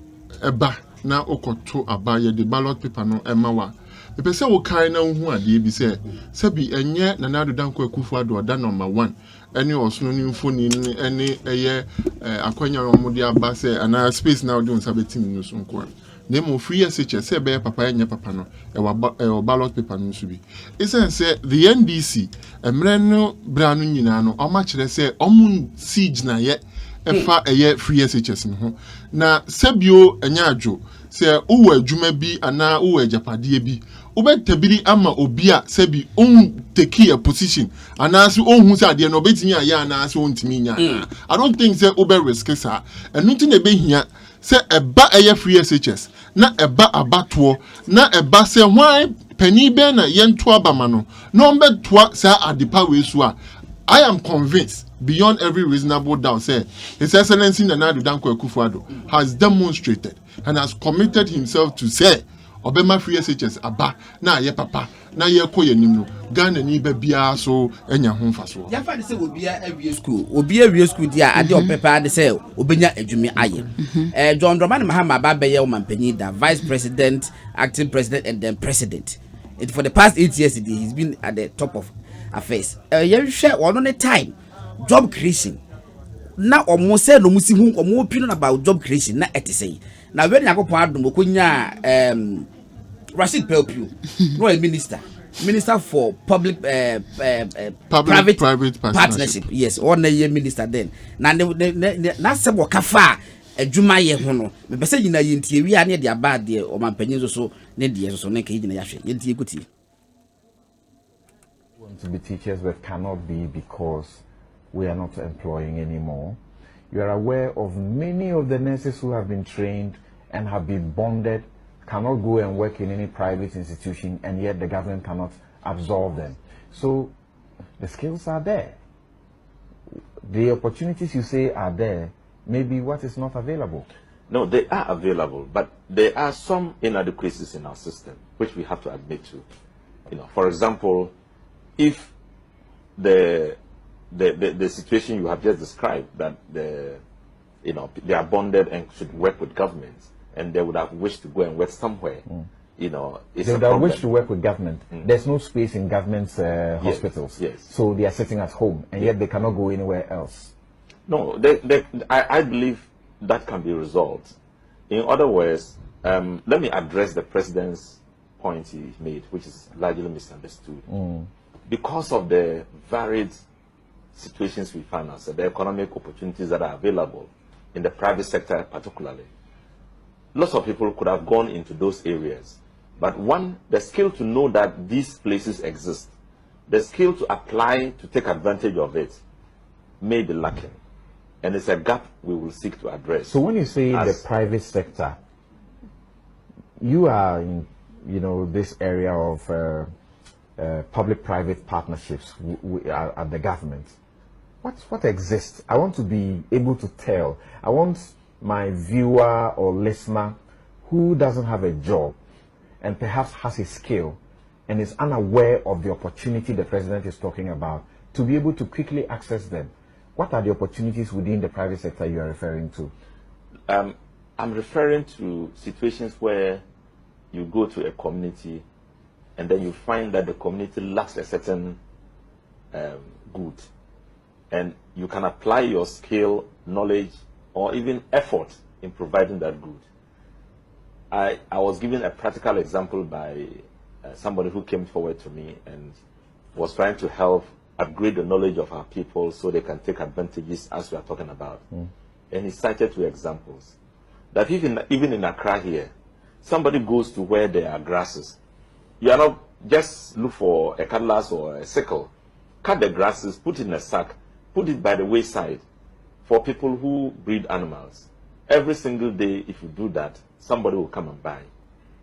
eba na okoto abaya the ballot paper no emawa. The person will carry now who are the say, Sabi, and yet, Nanado Danko Kufuado, that number 1. Any also new phone in any a year, Aquania or Modia Basse, and our space now doing 17 news on court. Name of free SHS, say, Bear Papa and your papa no, a ballot paper no should be. It's say the NDC, a Mreno Branunino, how much they say, Omun siege na yet, and far a year free SHS no. Na Sebio and Yajo, say, Uwe Jumebi and now Uwe Japadi bi. Ube tabiri ama obia sebi take a position and as you own who's at the end of it ya and as you I don't think say ube risk sa and nothing a be here say a ba a free SHS na a ba abatwo na a ba say why penny ben na yen to abamano no mbe twa sa adipa we so I am convinced beyond every reasonable doubt say His Excellency Nana Danko Akufo-Addo has demonstrated and has committed himself to say Obema free SHS aba na ye papa na ye koye nimno Ghana ni be bia so enya ho mfaso ya fa de se obia awie school dia ade opepa de se obenya adwumi aye John Dramani Mahama ba be ye o mampanyi da vice president, acting president and then president. For the past 8 years he's been at the top of affairs. You share one on a time job creation. Na omo say no musi hu omo opinion about job creation na etise. Na when yakopon adom okonya Rashid Pelpio, no a minister for public private partnership. Yes, or na year minister then. Na se wakafa adwuma ye ho no. Me pese nyina ye ntie wi ane de aba de o mampanyin so ne de so ne ka yina ya hwe. Ye ntie kuti. Want to be teachers but cannot be because we are not employing anymore. You are aware of many of the nurses who have been trained and have been bonded cannot go and work in any private institution, and yet the government cannot absorb them. So the skills are there. The opportunities you say are there, maybe what is not available? No, they are available, but there are some inadequacies in our system, which we have to admit to. For example, if the situation you have just described, that they are bonded and should work with governments, and they would have wished to go and work somewhere, it's they would have wished to work with government. There's no space in government's hospitals. Yes. So they are sitting at home, and yet they cannot go anywhere else. No, I believe that can be resolved. In other words, let me address the president's point he made, which is largely misunderstood. Because of the varied situations we find ourselves, the economic opportunities that are available in the private sector particularly, lots of people could have gone into those areas. But one, the skill to know that these places exist, the skill to apply to take advantage of it may be lacking. And it's a gap we will seek to address. So when you say the private sector, you are in, this area of public-private partnerships at the government. What exists? I want to be able to tell. I want my viewer or listener who doesn't have a job and perhaps has a skill and is unaware of the opportunity the president is talking about to be able to quickly access them. What are the opportunities within the private sector you are referring to? I'm referring to situations where you go to a community and then you find that the community lacks a certain good, and you can apply your skill, knowledge, or even effort in providing that good. I was given a practical example by somebody who came forward to me and was trying to help upgrade the knowledge of our people so they can take advantages as we are talking about. and he cited 2 examples. That even in Accra here, somebody goes to where there are grasses. You are not just look for a cutlass or a sickle, cut the grasses, put it in a sack, put it by the wayside for people who breed animals. Every single day, if you do that, somebody will come and buy.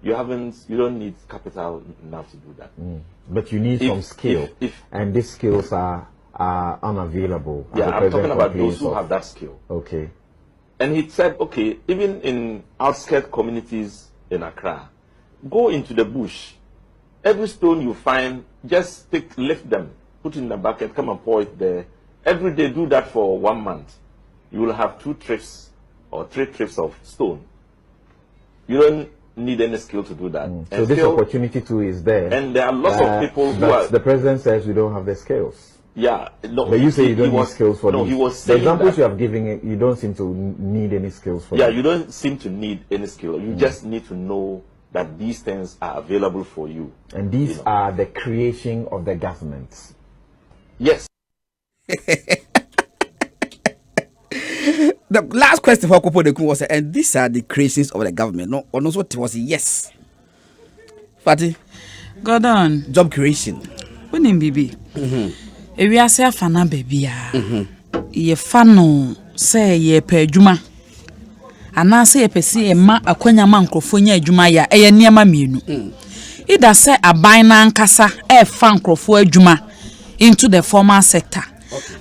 You don't need capital enough to do that. But you need some skill, and these skills are unavailable. Yeah, I'm talking about those who have that skill. Okay. And he said, okay, even in outskirt communities in Accra, go into the bush. Every stone you find, just lift them, put in a bucket, come and pour it there. Every day, do that for 1 month. You will have 2 trips or 3 trips of stone. You don't need any skill to do that. So this opportunity too is there. And there are lots of people who are... The president says we don't have the skills. Yeah. No, but you say you don't need skills for no, this. He was the saying examples that, you have given, you don't seem to need any skills for you don't seem to need any skill. You just need to know that these things are available for you. And these are the creation of the government. Yes. The last question for Kopo Deku was, and these are the creations of the government. No, or also it was yes. Fatty, Gordon, job creation. When in BB, if we are say fana baby, ye fano say ye pe juma, and I say pe si e ma akwanya man krofonya juma ya e niema mienu. Ida say a bina nkasa e fan krofo juma into the formal sector.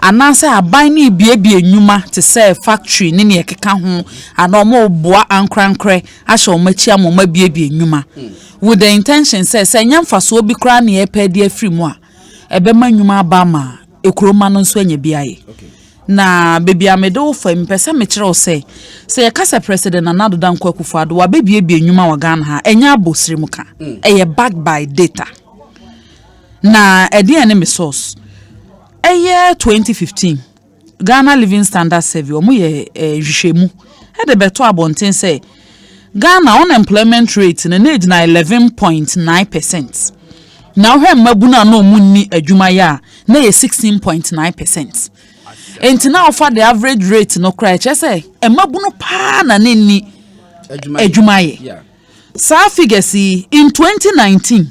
Ananse abani biebie nyuma te say factory ne ne ekeka ho anomo boa ankrankre ahye omachi amoma biebie nyuma with the intention say nyamfaso bi kra ne epede afiri mu a ebema nyuma ba ma ekroma no nso anya biaye na bebi amedo fa mpesa mekire o say yakasa president Nana Dankwa Akufo-Addo wa biebie nyuma wa Ghana ha enya abosiri muka eye backed by data na edi ene me source year 2015 Ghana Living Standard Survey omo ye hwehwemu e de beto abonten say Ghana unemployment rate na age na 11.9%. Now he mabuna no munni adwuma ya na ye 16.9%. Enti na offer the average rate no cry che say e mabunu pa na nenni adwuma ye. Sa figures in 2019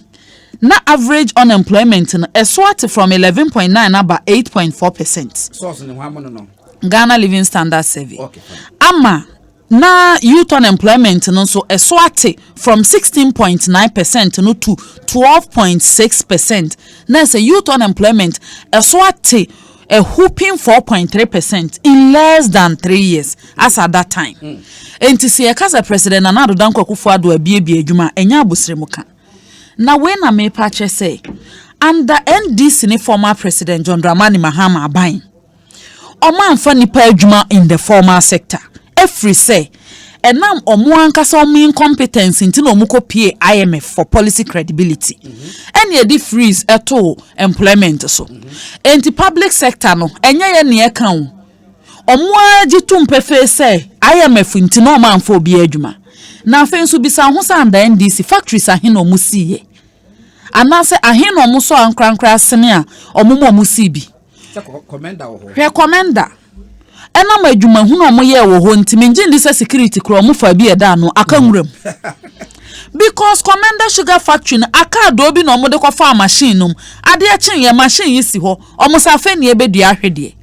na average unemployment no eswat from 11.9 about 8.4%. Source ni hwamono no. Ghana Living Standard Survey. Okay. Ama na youth unemployment no so eswat from 16.9% no to 12.6%. Na say youth unemployment eswat a whooping 4.3% in less than 3 years as at that time. Enti se yakasa president Nana Dankwa Akufo-Addo abiebie adwuma enya abosire muka. Na when I may patch say, under NDC ni former president John Dramani Mahama abain. Oman fa nipa adwuma in the formal sector. Every say, enam omo ankasa omo incompetence nti na omo kopie IMF for policy credibility. And ye di freeze eto employment so. Enti public sector no enye ye ne eka o. Omo agitu mpefe say IMF nti na oman fa obi adwuma. Na afenso bisa ho sa under NDC factories ahen omo siye. Anase ahen omo so ankrankra sene a omo omo si bi. Commander ho. Recommender. Ena ma adwuma hu na omo ye wo ho ntimi ngin dis security kro omo fa bi eda no akanwuram. Because commander sugar factory na aka do bi na omo de kwa fa machine num ade a chen ye machine yi si ho omo sa fa ne ebedua ahwede.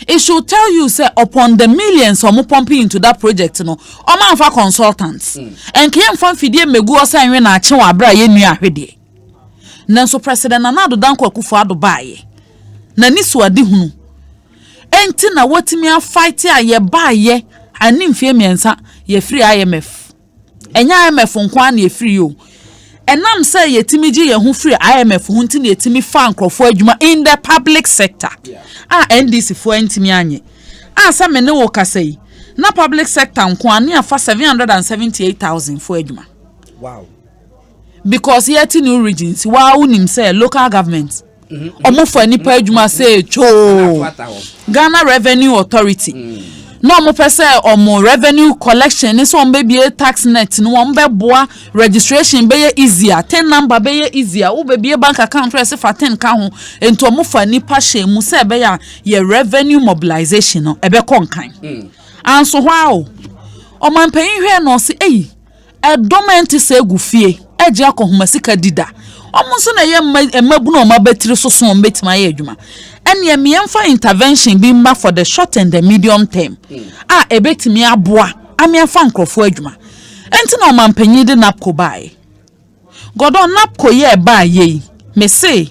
It should tell you say upon the millions omo pumping into that project no omo anfa consultants and kien fan fidie megu osan we na ache wa bra ye nua ahwede. Nanso president Nana Dankwa Akufo-Addo baaye na nisu ade hunu enti na watimi a fight a ye baaye ani mfie miensa ye free IMF enya IMF nkwa na ye free yo enam say ye timi gi ye hu free IMF hu nti na ye timi fa nkrofo adwuma in the public sector NDC fo ntimi anye sa me ne wo kasai na public sector nkwa na afa 778,000 fo adwuma. Wow. Because yet in new regions wa unim say local government omo for nipa adwuma say cho Ghana Revenue Authority no omo pese omo revenue collection ni so omo be tax net no omo be boa registration be easier 10 number be easier wo be bank account for say 10 ka ho ento omo for nipa shemu say be ya revenue mobilization no e be konkan anso hwa o man panyin hwe no se edomenti se gufie eje akohoma sika dida omo so na ye mabu no mabetiri soso mbetima ye adwuma ene me yemfa intervention bi mba for the short and the medium term ebetimi aboa amiafa nkrofo adwuma enti na man panyin de napko bae godon napko ye ba ye me say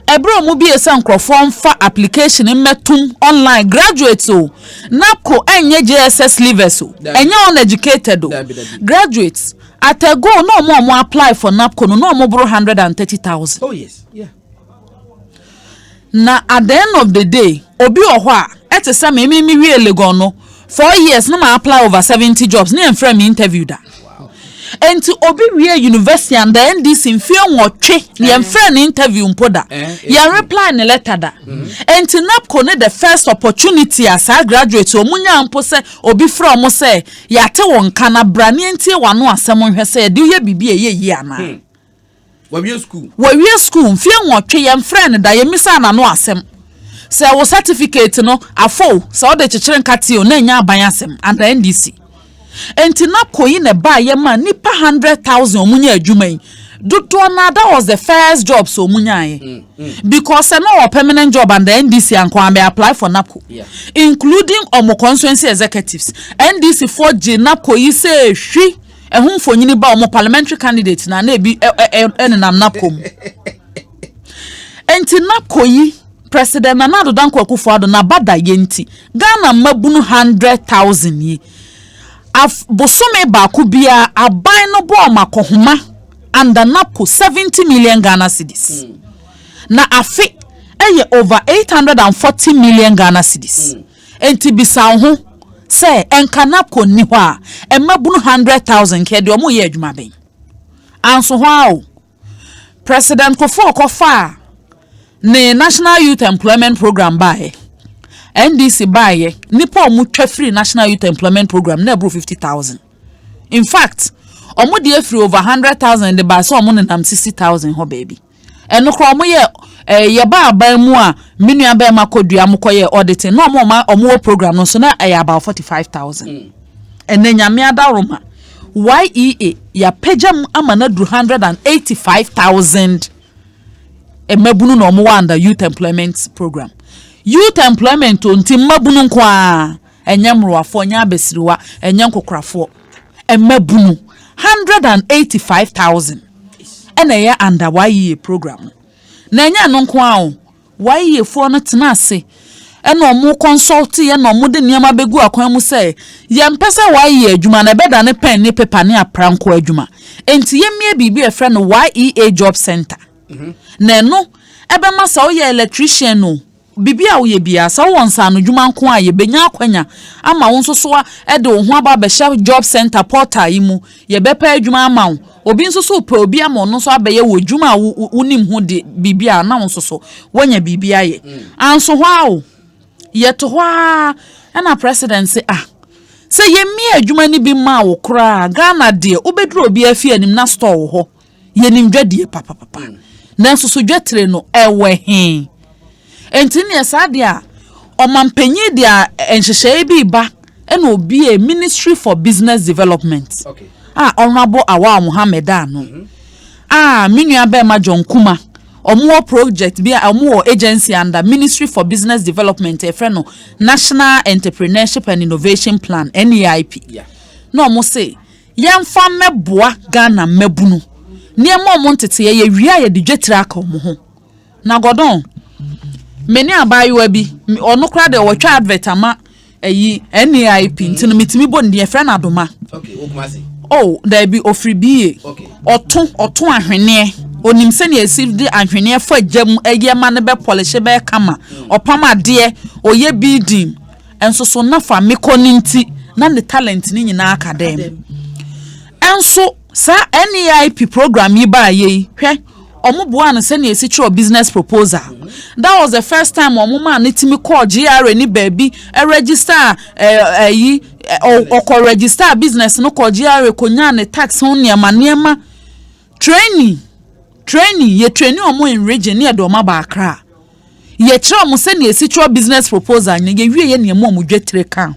ebro mu bi esa nkrofo mfa application metum online graduate o napko enye JSS leavers o enye uneducated o graduates at a go no more apply for napko no more 130,000. Oh yes, yeah. Na at the end of the day obi ohwo a etese me wie legon no 4 years no ma apply over 70 jobs na enframe me interview da. Enti obi wie university and the NDC mfie nwotwe ye mframe interview mpoda ya reply ne letter da. Enti napko ne the first opportunity as a graduate omunya mpo se obi from se ya te won kana brane enti wano asem hwe se de ye bibi ye ana. Wawie school mfie nwotwe ye mframe da ye misa na no asem. Se wo certificate no afo se o de chekere nkati o na nya aban asem and the NDC. Enti napko yi ne ba ye ma nipa 100,000 omunya adwuma yi dodo na that was the first job so omunya yi because no permanent job and the NDC and can be apply for napko including omo constituency executives NDC for J napko yi say hwi ehun fonyini ba omo parliamentary candidate na ebi enenam napko mu enti napko yi president Nana Danko Akufo-Addo na bada yenti Ghana mabunu 100,000 yi bosome ba kubia aban no bo makohoma and napko 70 million Ghana cedis na afi over 840 million Ghana cedis enti bisa ho se enka napko ni ho a emabunu 100,000 ke de omo ye adwuma ben anso ho president Kofa ne National Youth Employment Program bae NDC bae nipa omu free National Youth Employment Program na bro 50,000. In fact, omu de free over 100,000 de ba so omu nam 60,000 ho baby. Eno kro omu ye ba aban mu a menu aba ma kodua mu koye auditing no omu program no so na about 45,000. Ene nyame adaroma YEA ya pejam ama na 185,000 emabunu no omu under Youth Employment Program. Youth employment onti mabunu nkwa enyamroafo nya besiriwa enyankokrafo emabunu 185,000 ena ya under YEA program na enya no nkwa o YEA fo no tena ase ena omu consult ye na omu de niam abegu akwan mu se ye mpese YEA adwuma na beda ne pen ne paper ne apranko adwuma enti ye mie bibi e frɛ no YEA job center na no ebe masa o ye electrician no bibia wo ye bia sa won sa no dwuma nko a ye benya akwanya ama won soso a de wo ho aba be job center portal yi mu ye bepa adwuma ama wo obi nsoso pe obi ama no so abaye wo dwuma wonim ho de bibia na won soso wonya bibia ye anso hwa ye to hwa na president say se ye mi adwuma ni bi ma wo kra Ghana de obedru obi afi anim na store wo ho ye nim dwadie papa na nsoso dwatre no ewe he entini esadia omampanyi dia enhyehyɛ bi ba ena obi a Ministry for Business Development honorable Awa Mohammed ano minua ba ma John Kuma omo project bi omo agency under Ministry for Business Development no National Entrepreneurship and Innovation Plan NEIP no omo say yemfa meboa Ghana mabunu niam omo ntete ye wia ye de dwetira aka omo ho na godon many abayiwa bi ono kra de wotwa advert ama NEIP ntino mitimi bo ndie frɛ na doma there be ofribie oton ahwene onim se ne esi de ahwene fa jam eyema ne be polish be kama opama de oye building enso so na fa mekoninti na ne talent ni nyina academy enso sa NEIP program yi ba ye hwɛ omubuwa no se ne esi tro business proposal that was the first time omuma ne timi call GRA ni baby register register business no call GRA konya ne tax ho niema training ye training omo in region ne do ma ba akra ye kire omo se ne esi tro business proposal ne ye wie ye niema omo dwetre kan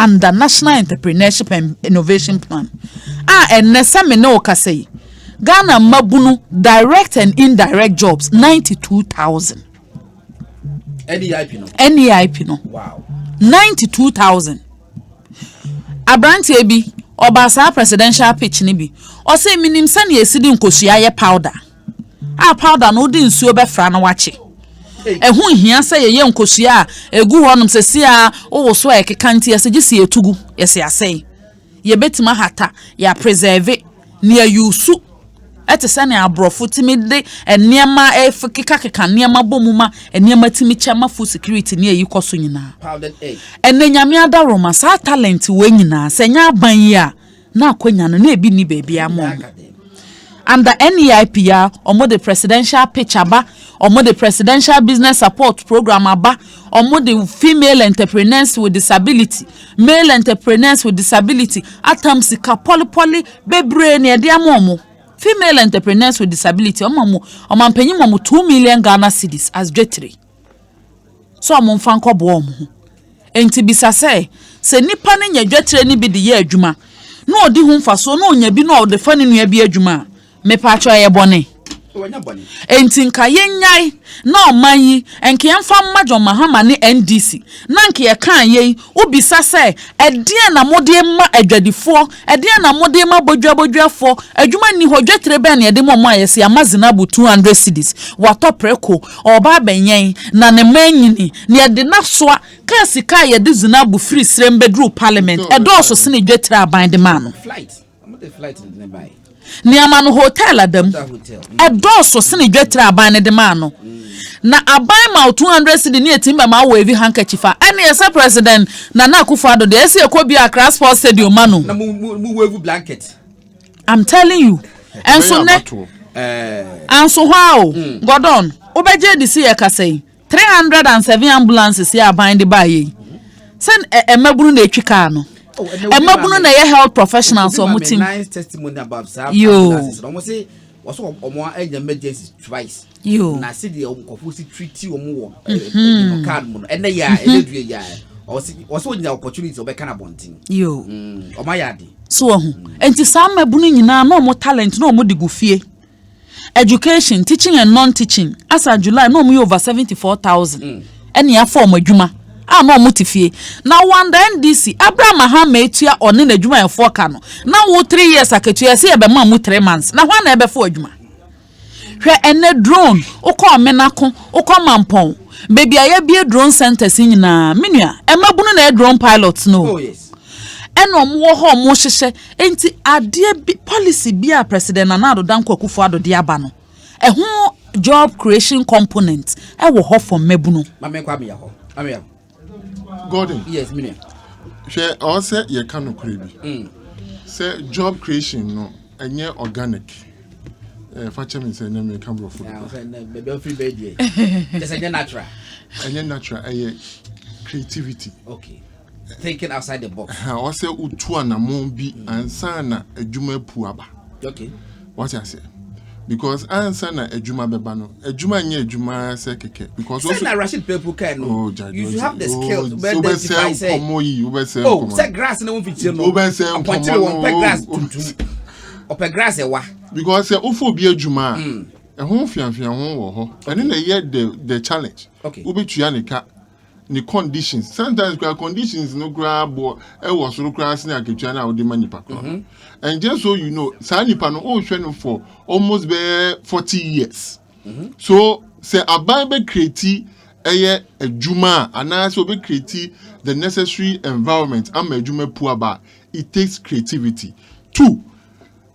under National Entrepreneurship and Innovation Plan. And Nesame no Kasei. Ghana Mabunu direct and indirect jobs 92,000. NEIP no. Wow. 92,000. Abrantie bi obasa presidential pitch ni bi. O say minim sane esidi nkosua ye powder. Powder no di nsuo be fra na wache. Ehu hia say ye nkosua egu honum sesi a wo so ekeka nti asegisi etugu yesi asey. Ye betima hata ya preserve ni ayusu ete sane abrofo timi de eniema efekeka niema bomuma eniema timi chama food security ni eyikoso nyina Powdered egg. ene nyame adaroma sa talent we nyina senya aban yi a na akwanya no na ebi ni baby amo under NEIP ya omo the presidential pitch aba omo the presidential business support program aba omo the female entrepreneurs with disability male entrepreneurs with disability atamsika poly bebre ne de amomo female entrepreneurs with disability omampanyi mo 2 million Ghana cedis as dwetire so omomfa nkobo omo enti bisa se nipa ne nya dwetire ni bi de ye adwuma na odi hu mfaso na onya bi na ode fa ne nua bi adwuma me pa cho ye bone enti nka yenyai na omanyi enke yemfa majo mahama ne NDC na nke ye kan ye ubisa se edie na mode ma adwadifo edie na mode ma bodwabodwafo adwuma ni hodwetre be na ede mo ayese amazina bu 200 cedis wato preko oba benyen na ne manyini ne ede na soa ka sika ye de zinabu free srembedru parliament edo so se ne dwetre aban de ma no Flight. I'm the flight in the buy. Niama no hotel adam edoso sene dwetre aban ne de ma no na aban ma 200 cedi ne etimba ma wo evi handkerchief ene yesa president na Akufo-Addo de ese ekobi Accra Sports Stadium ma no Na mu wave blanket. I'm telling you enso ne anso hwa Gordon obeje de si yakasai 307 ambulances ya aban de ba ye sen emabunu na etwika no emabunu na ye health professionals o mutim nice testimony about sir. Yo. Almost say also omo emergency twice. Yo. Na see the omo treaty omo wo card mo and ya edue ya. Also nya opportunity obe kana bontin. Yo. Omo yade. So hu enti sam mabunu nyina na omo talent na omo digufie education teaching and non-teaching as of July no omo over 74,000 ene ya form adwuma no mutifie na wanda NDC Abraham Ahama etua one na adwuma efo ka no na wo 3 years aketua se ebe ma mu 3 months na hwa na ebe fo adwuma hwe ene drone ukọ menako ukọ mampon baby aye bie drone centers nyina menua emabunu na drone pilots no Oh yes. eno mo ho mo hyehye enti ade bi policy bi a president Nana Akufo-Addo de aba no eho job creation component e wo ho for mabunu Mama kwa me ya ho. Amia. Gordon. Yes, mine. She also ye can bi. Say job creation no enye organic. Fache me say na me can bro food. Yeah, be free baby. Just a natural. Enye natural creativity. Okay. Thinking outside the box. I say utu anamon bi ansa na adwuma pu aba. Okay. What I say? Because ansa na adwuma beba no adwuma nye adwuma se keke because also na Rashid people can no. You should have the skills to identify say say grass na won fit no. Appointed one pe grass tuntum. Ope grass e wa. Because say ofo bi adwuma e ho fianfian ho wo ho. Ene na ye the challenge. Okay. Obetua ne ka the conditions sometimes conditions no grab e was so class na aketua na odi manipa ko and just so you know sa nipa no o hwe no for almost be 40 years so say aban be create eye adwuma ana so be create the necessary environment am adwuma pu aba it takes creativity. 2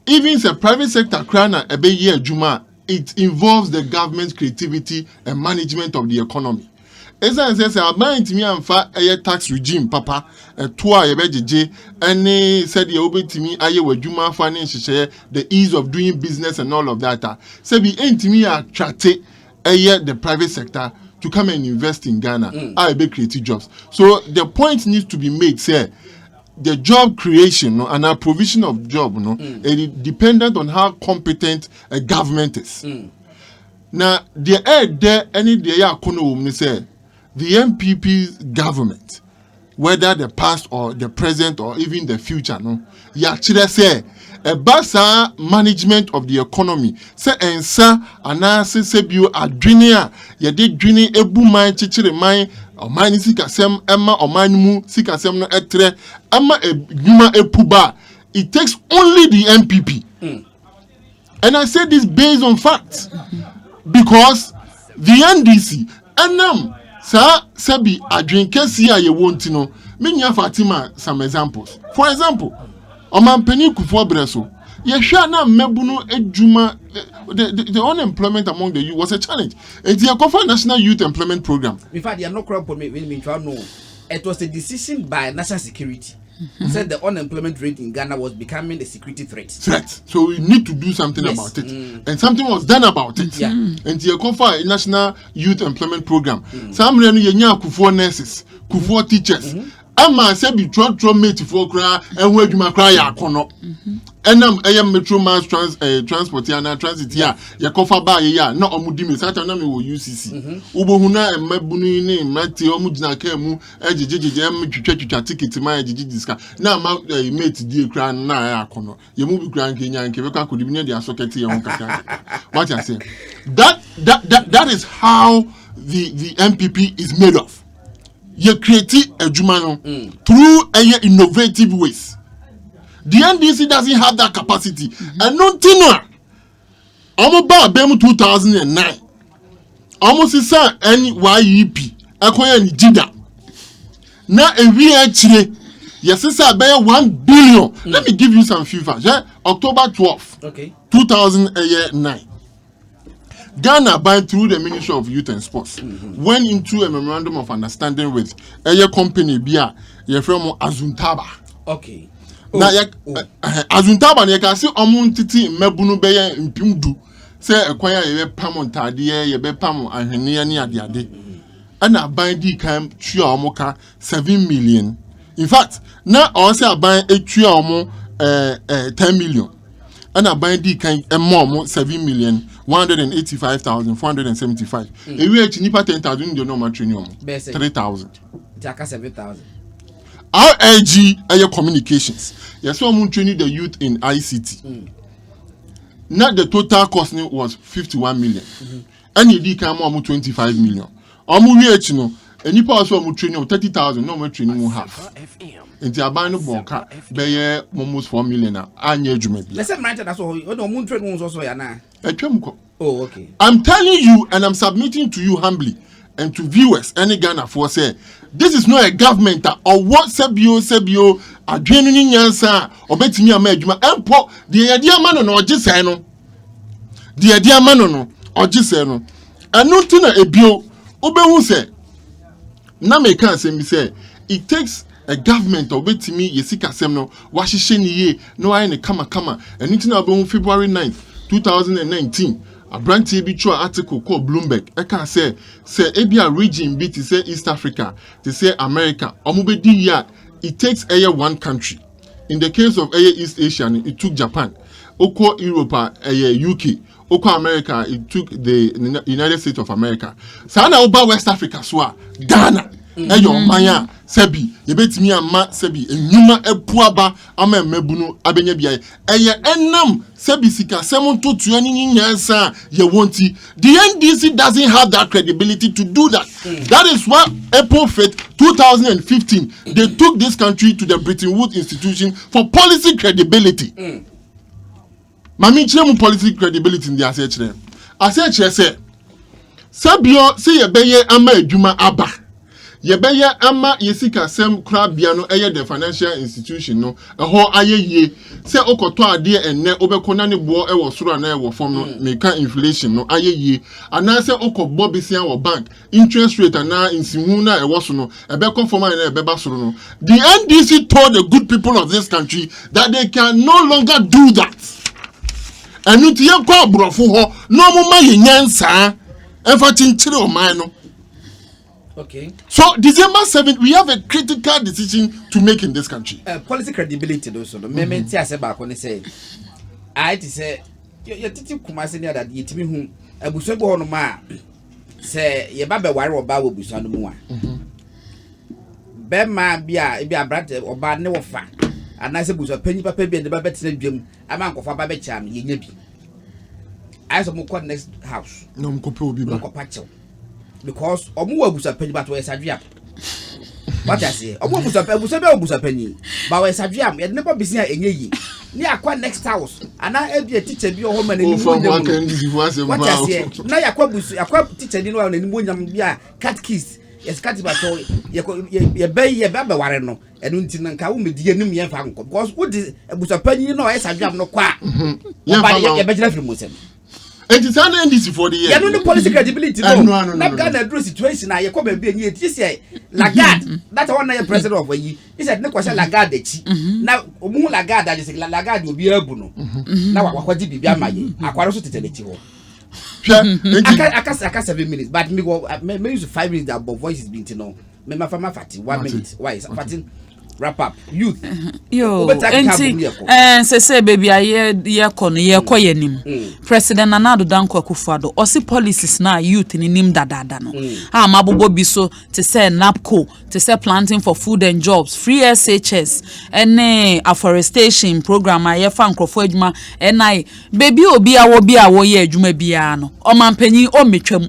even the private sector krana ebe ye adwuma it involves the government's creativity and management of the economy. Esa say aban timi amfa eye tax regime papa to a ye bejeje any said ye obetimi aye wadwuma fa ne nhyehyɛ the ease of doing business and all of that say be entimi attract eye the private sector to come and invest in Ghana be create jobs. So the point needs to be made say the job creation and our provision of job it dependent on how competent a government is. Now the there any day ya kono say the MPP's government whether the past or the present or even the future, no, ya chire say a basa management of the economy say ensa anase se bio adwene a ye de dwene ebu man chichire man o man sikasem emma o man mu sikasem no etre emma edwuma epuba. It takes only the MPP. And I say this based on facts because the NDC and sabi adwin kesi a ye won't know. Menya Fatima some examples. For example, Omampeni Kufuor Breso. Yeshua na mebuno ejuma the unemployment among the youth was a challenge. It's the Caucus National Youth Employment Program. In fact, they are not crop for me when no. It was a decision by national security. Said the unemployment rate in Ghana was becoming a security threat. So we need to do something about it. And something was done about it. Yeah. And the Caucus National Youth Employment Program. Some yenya Kufuor nurses, Kufuor teachers. Ama say be tro mate for cry and where you cry ya kono. And metro mass transport and transit here. Ya kofa ba ya na omudimi sata na me wo UCC. Ubohuna e mabunu ni mate omudina ka mu ejijiji twitwa ticket ma ejiji diska. Na ma mate die cry na ya kono. Ye mu bi cry nkenya nke be ka kodi bi ne dia socket ye won kaka. What I say? That is how the MPP is made of. You create a Jumano through innovative ways. The NDC doesn't have that capacity. And no thing. Almost about 2009. Almost is NYEP. Akoya ni Jida. Now every year, yes, sir, 1 billion. Let me give you some figures. October 12th, 2009. Ghana, by through the Ministry of Youth and Sports, went into a memorandum of understanding with a company, from Azuntaba. Okay. Now, Azuntaba, you can see Omuntiti Mebunu Beye in Pimdu, say acquire a Pamonta, ye be Pamo and Henia Diade. And I buy the camp, Chiamoka, 7 million. In fact, now also I buy a Chiamo 10 million. And I buy the kind a more 7,185,475. A rate nipa 10,000 you know my training 3,000. Jaka 7,000. RLG air communications. Yes, so I'm training the youth in ICT. Not the total cost was 51 million. And you did come on 25 million. I'm rich, you know. And you pass on training 30,000, no more training will have. Into a band of Boka, they almost 4 million. I need you maybe. Let's say, that's all. No moon trade was also yana. Oh, okay. I'm telling you, and I'm submitting to you humbly and to viewers, any Ghana for say, this is not a government or what Sebio, a genuine answer, or betting your major empo, the idea man or Gisano. The idea man or Gisano. And no tina a bio, Obewu say. Na me can say me say it takes a government or wait to me yesika semno washisheni ye no I ne kama and it na on February 9th 2019 a brand TB article called Bloomberg I can say ebia region be to say East Africa to say America omubedi ya it takes one country. In the case of East Asia it took Japan, oko Europe UK, oko America it took the United States of America. Sana oba West Africa swa Ghana eyo manya sebi yebetimi ama sebi enyuma epuaba ama mebunu abenye bia enam sebi sika semonto tuani nyansa ye wonti. The NDC doesn't have that credibility to do that. That is why April 5th 2015 they took this country to the Bretton Woods institution for policy credibility. Mami chemu policy credibility in the asechere. Asechere say sabio say yebeye ama adwuma aba. Yebeye ama yesika sem krabia no eye the financial institution no ho ayeye se okoto ade enne obekona ne bo e wo soro na e wo fom no meka inflation no ayeye ana se okobbo bisia wo bank interest rate ana insihu na e wo so no ebeko fom na e beba soro no. The NDC told the good people of this country that they can no longer do that. And you tie kwa brofo ho no mo ma yenyansa enfa chinchire o man no. Okay. So December 7th, we have a critical decision to make in this country. Policy credibility, though. So the moment I say back when they say, I say, you're teaching Kumasi that you tell me whom a Busabo on ma say, your Baba Wire or Babu Busano. bema bia brother oba ne wofa anase buso panyi papa bi de ba betina dwam ama nkofa ba be cham yenya bi aso mo ko next house no mkope obi ba nkopachew because omo wa buso panyi ba to esadua what I say omo buso panyi ba wa esadua ye ne ba bisi a enye yi ni akwa next house ana e teacher bi o ho ma na ni mo nyam what I say na yakwa teacher ni no na ni mo nyam bia cat kiss yes cat ba to ye be ware no enu nti na nka wo medi anim ye fa nko because wo di ebusapanyi no esadwam no kwa ye be jira firi mosem it is an NDC for the year ya no policy credibility no na Ghana draw situation na ye ko ba bi enye ti say Lagarde that one na ye president of yi he said ne kwase Lagarde chi na omu Lagarde age say Lagarde obi abu no na wakwaji bibia maye akwaro so tetele chi ho aka 7 minutes but me use 5 minutes that voice is being no me ma fama fati 1 minute why is fati wrap up youth yo say baby ye kono ye koyenim president Nana Danko Akufo-Addo osi policies na youth ni nim dadada no ha mabobo bi so to say NAPCO to say planting for food and jobs free SHS ene afforestation program aye fa nkrofo adwuma enai baby obi awo ye adwuma bia no o mampanyi o metwam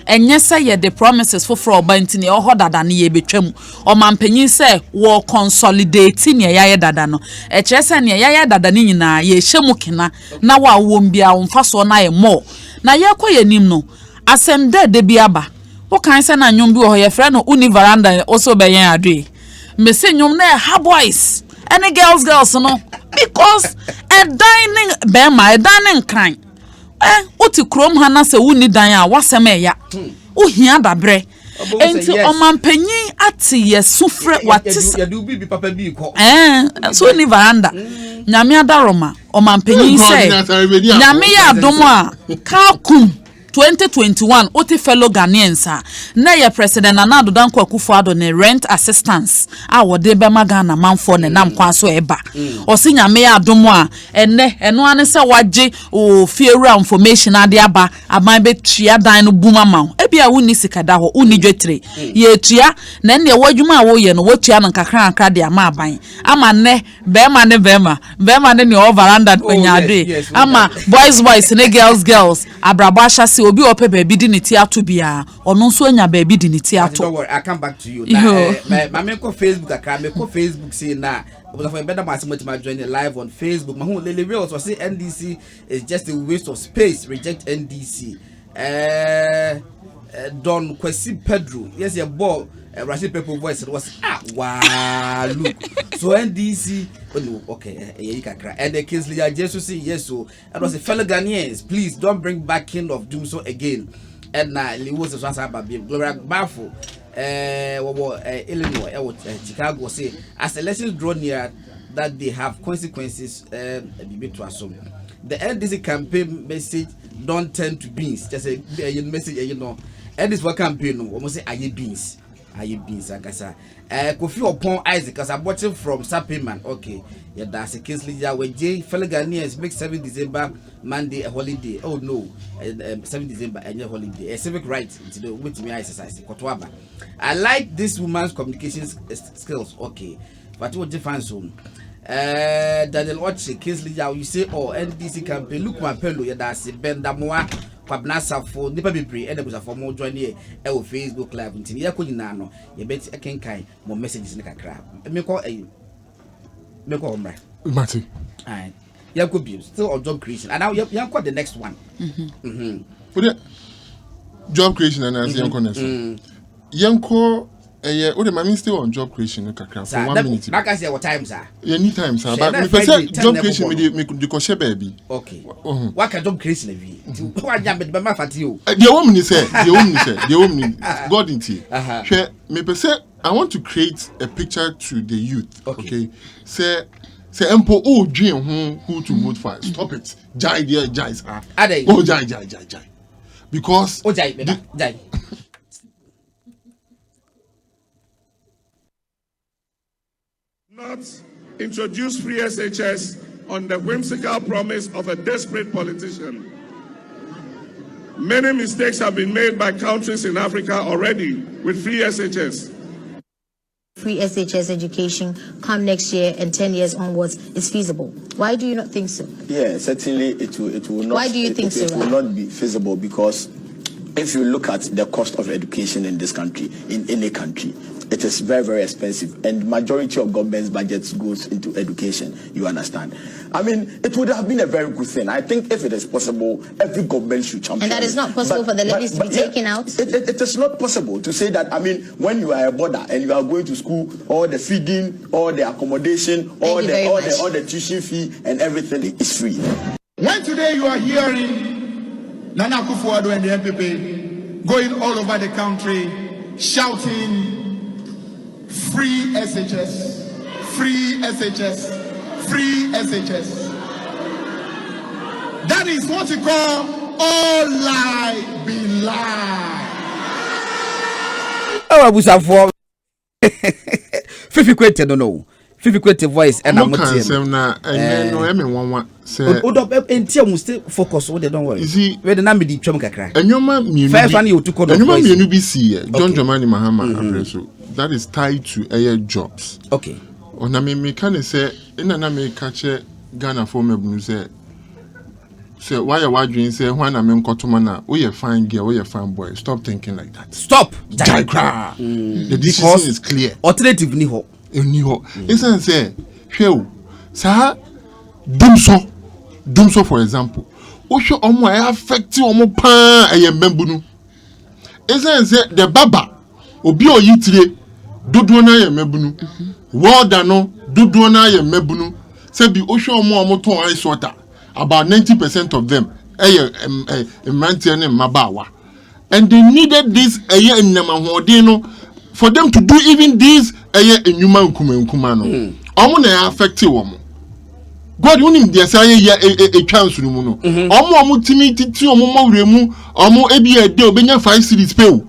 enye say ye the promises for obanti ne oho dada ne ye betwam o mampanyin say wo consolidate ne yaye dada no e kire say ne yaye dada ne nyina ye hyemu kena na wa wo mbia wo mfa so na ye mo na ye koye nim no asem de bia ba wo kan say na nyom bi wo ye frɛ no uni veranda also be yen adwe me say nyom na ha boys any girls no because a dining kran oti krom hana se wuni dan a wasem eya ohia dabre enti omampanyin ati yesufre watis ya du bi papa bi ko so ni veranda nyame adaroma omampanyin se nyame ya adomo a Caucus 2021 oti fellow Ghanaians na ye president Nana Danko Akufo-Addo ne rent assistance a wode be magana manfo ne nam kwa so eba osi nyame ya adomo a eno ane se waje o fiewura information ade aba aban be tua dan no buma ma e bia woni sikada ho uni dwetre ye tua na ne wadwuma a wo ye no wotua no kakra de ama aban ama ne be ma ne o veranda onyade ama boys ne girls abrabo ahya obi ope baby di niti ato bia ono nso anya baby di niti ato. Don't worry, I come back to you. Na me ko Facebook akra me ko Facebook say na because for better mass much join live on Facebook. Ma hu lele real so say NDC is just a waste of space. Reject NDC. Don Kwesi Pedro. Yes, your boy Russian people voice it was wow look. So NDC okay, you can cry. And the Kingsley Jesus say yes so and was a fellow Ghanaians, please don't bring back King of Doom so again. And it was a answer about being Gloria Bafo Illinois Chicago say as elections draw near that they have consequences to assume. The NDC campaign message don't turn to beans. Just a message, you know. And this what campaign almost say aye beans. Aye beans, agasa. Kofi upon Isaac, as I bought it from Sapperman. Okay, yeah, that's a Kingsley Yahweh fellow Ghanaians make 7 December Monday a holiday. Oh no, 7 December a holiday. A civic right to do with me exercise. Kotwaba. I like this woman's communication skills. Okay, but what difference soon? Daniel Ochi Kingsley Yahweh, you say oh NDC campaign look my pillow. Yeah, that's it. Ben Damoa. Kwabnasa for nipa bebre and was for more join here Facebook live until ya ko nyina no ye bet akenkan mo messages ne kakra me call omra Mati ai ya ko bi still on job creation and now ya call the next one job creation and as yanko next yanko o the mami still on job creation kakra for 1 minute back as your time sir any time sir but me say job creation me ko share baby okay what can job creation be what jam be ma fati o the woman say God into share me say I want to create a picture to the youth okay say empo o dream who to vote for stop it jai there jai sir oh jai because oh jai not introduce free SHS on the whimsical promise of a desperate politician. Many mistakes have been made by countries in Africa already with free SHS. free SHS education come next year and 10 years onwards is feasible. Why do you not think so? Yeah, certainly it will not. Why do you think so? It will not be feasible because if you look at the cost of education in this country, in any country, it is very, very expensive, and majority of government's budgets goes into education. You understand? I mean, it would have been a very good thing. I think if it is possible, every government should champion. And that is not possible for the levies to be taken out? It is not possible to say that. I mean, when you are a boarder and you are going to school, all the feeding, all the accommodation, all the tuition fee and everything is free. When today you are hearing Nana Akufo-Addo and the MPP going all over the country shouting free SHS, free SHS, free SHS. That is what you call all lie be lie. Oh, I was up for 50 quid, no. 50 quid voice and I'm not saying na no em say until we stay focus on the don't worry. You see where the number di twem kakra. First one you took on. Enyoma mienu bi see John Dramani Mahama address. That is tied to air jobs. Okay. Ona me can say ina na me ka che Ghana for me say why you wadwin say when am nkotoma na we fine girl, we fine boy. Stop thinking like that. Stop. The decision is clear. Alternative ni ho. Ni ho. Insan say hwe sa dumso for example. O hwe omo affect omo pa membu no. Insan say the baba obi oyitire dodo na membu no. Warda no dodo na membu no. Say bi o hwe omo ton ice water. About 90% of them mabawa, and they needed this for them to do even this human kumano. Omuna affected woman. God unim dia say a chance no no. Omo timi titi omo remu omo ebi ede obenya 5 series pay o.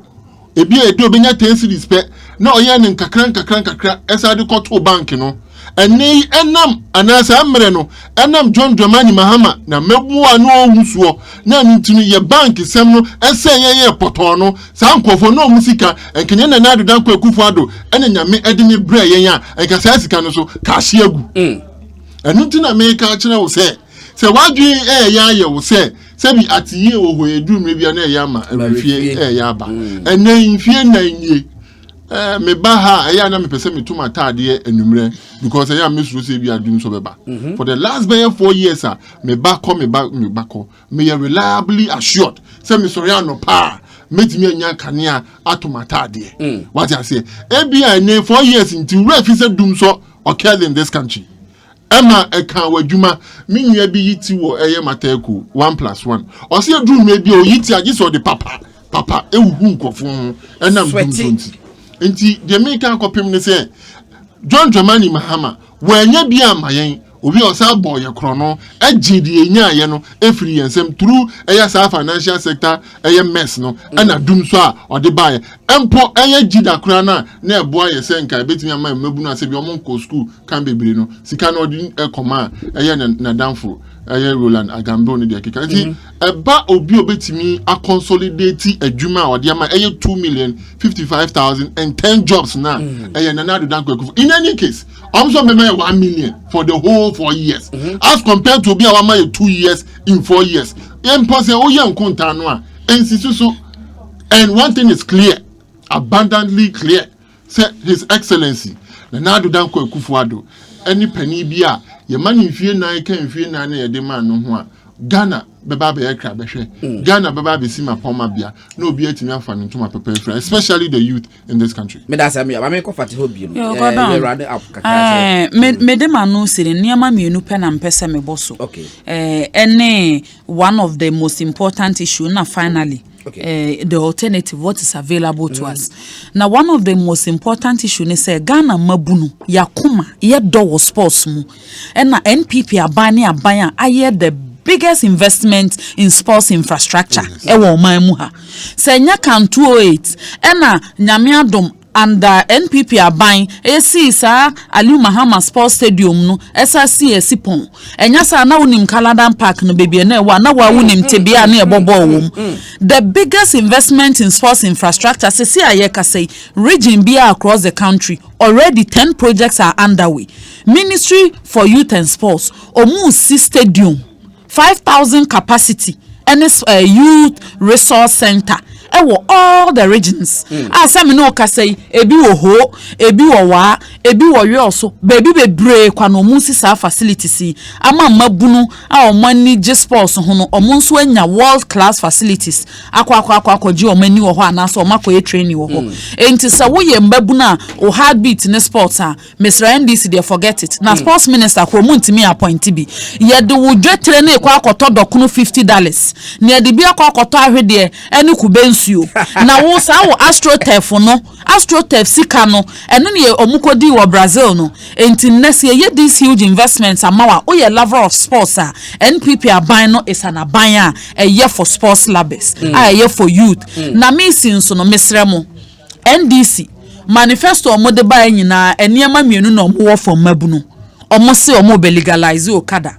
Ebi ede obenya 10 series pay. Na oya ne kakran esa de koto bank no. Ene enam anasa amre no enam John Dramani Mahama na mebu anu ohusuo na ntinu ye bank sem no ese ye poto no sa nkofo no musika enkenye na nadu dan kwa Akufo-Addo ene nyame edini bre ye ya enka sa sika no so ka hye agu enu ntina me ka kire wo se wadwi ya ye wo se bi atiye oho edu mrebia na ya ma refie ya ba ene infie na nye me ba ha eya na me pese me tuma tade enumre because eya me suru se bi adum so beba for the last 4 years me ba ko me are reliably assured say me sorry no pa metimi anya kanea atuma tade what I say ebia ne 4 years into ref say dum so occurred in this country Emma eka wadwuma me nua bi yiti wo eye mataku 1+1 o se drum me bi o yiti age so de papa ewuhu nkofo enam dum so nti the American copim ne say John Dramani Mahama wanya bia amayen obi osa boy krono agidi enya ye no efiri yensem through eya sa financial sector eya mess no na dum so a ode bae empo eya gida kra na eboa ye senka betimi ama mebu no ase bi omon ko school kan bebre no sika no odi ekoma eya na danfo eya Roland Agambo ne de kika nti eba obi obetimi a consolidate adwuma ode ama eya 2,055,000 and 10 jobs na eya na do danko in any case also me 1 million for the whole 4 years as compared to be our 2 years in 4 years impossible yankunta no a ensisu. And one thing is clear, abundantly clear, say His Excellency Nana Akufo-Addo any penny bia ye mani fie na kan fie na na ye de man no ho a Ghana beba be ekra behwe Ghana beba be sima poma bia na obi atimi afa no ntoma pepe free, especially the youth in this country. Me da say me ko fati hobi no me de manu sire niama mienu pe na mpese me boso. Okay. One of the most important issue na finally the alternative, what is available to us. Now, one of the most important issues is Ghana mabunu yakuma ye do sports mu, and na NPP abaya aye the biggest investment in sports infrastructure. Ewo man muha. Se nya kan 208 and na nyame adom under NPP aban esi sa Ali Mahama Sports Stadium no SRC esipon enya sa na wonim Caladan Park no baby na wa wonim tebia na ebobo wom. The biggest investment in sports infrastructure sesi ayeka say region bia across the country. Already 10 projects are underway. Ministry for Youth and Sports omu si stadium 5,000 capacity and youth resource center all the regions. Asami no ka say ebi wo ho, ebi wo wa, ebi wo we also baby bebre kwa no mu sisa facilities ama mabunu a omani G sports ho no omunso anya world class facilities akwa ji omani wo ho anaso omakoye training wo ho. Enti sa wo ye mbabunu a o heartbeat ne sports a Mr. NDC they forget it. Na sports minister ko mu ntimi appoint bi. Ye de wo dwetre na ekwa akoto dokunu $50. Ne de bi akwa akoto ahwede ene kubensu na wo sa wo astrotef sika no eno ne omukodi wo Brazil no enti nese ye these huge investments amawa o ye lover of sports a NPP aban no is an aban a year for sports labs a year for youth na me sinso no mesremo NDC manifesto omode ba nyina eniema mienu no omwo for mabunu omo se omo be legalize okada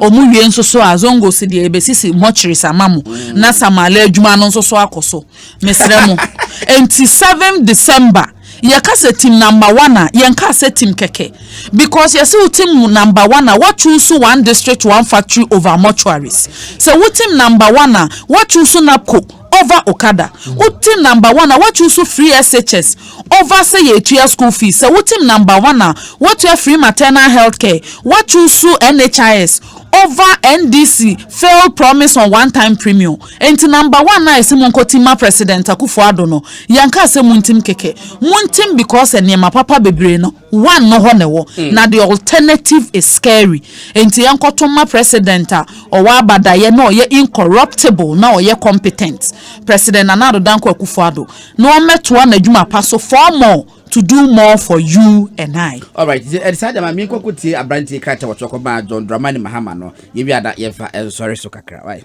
omu wie nso so azongo se de ebesisi mochiri samamu na samale adwuma no nso so akoso mesremo enti 7 December yakase team number 1 yenka se team keke because you see team number 1 what choose one district one factory over mortuaries so what team number 1 what choose napco over Okada. Team number 1 what choose free SHS over say your school fees. So what team number 1 what your free maternal health care what choose NHIS over NDC failed promise on one-time premium. And number 1 na ese monkotima president Akufo-Addo no yanka se muntim keke muntim because enema papa bebre no one no ho ne wo na the alternative is scary. And yankotoma president or wabada ye no ye incorruptible na ye competent President Nana Danko Akufo-Addo no meto na adwuma paso for more to do more for you and I. All right, decided my me kokuti abranti kata watchoko ba John Dramani Mahama no ye bi ada ye fa sorry so kakra why.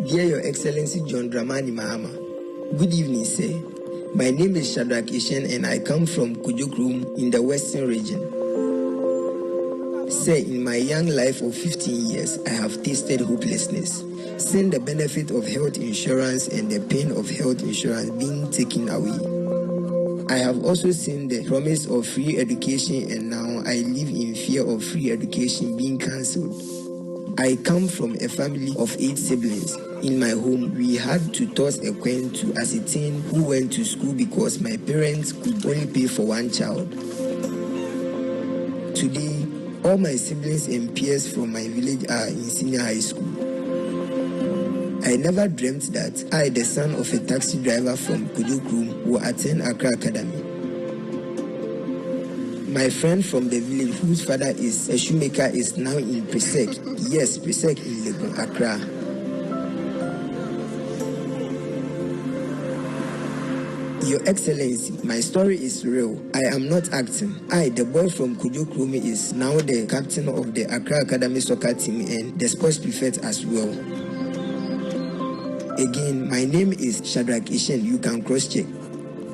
Dear Your Excellency John Dramani Mahama, good evening, sir. My name is Shadrach Ishen and I come from Kujukrum in the Western region. Sir, in my young life of 15 years, I have tasted hopelessness, seen the benefit of health insurance and the pain of health insurance being taken away. I have also seen the promise of free education and now I live in fear of free education being cancelled. I come from a family of 8 siblings. In my home, we had to toss a coin to ascertain who went to school because my parents could only pay for one child. Today, all my siblings and peers from my village are in senior high school. I never dreamt that I, the son of a taxi driver from Kujukrum, will attend Accra Academy. My friend from the village, whose father is a shoemaker, is now in Presec. Yes, Presec in Legon, Accra. Your Excellency, my story is real. I am not acting. I, the boy from Kujukrum, is now the captain of the Accra Academy soccer team and the sports prefect as well. Again, my name is Shadrach Ishen. You can cross-check.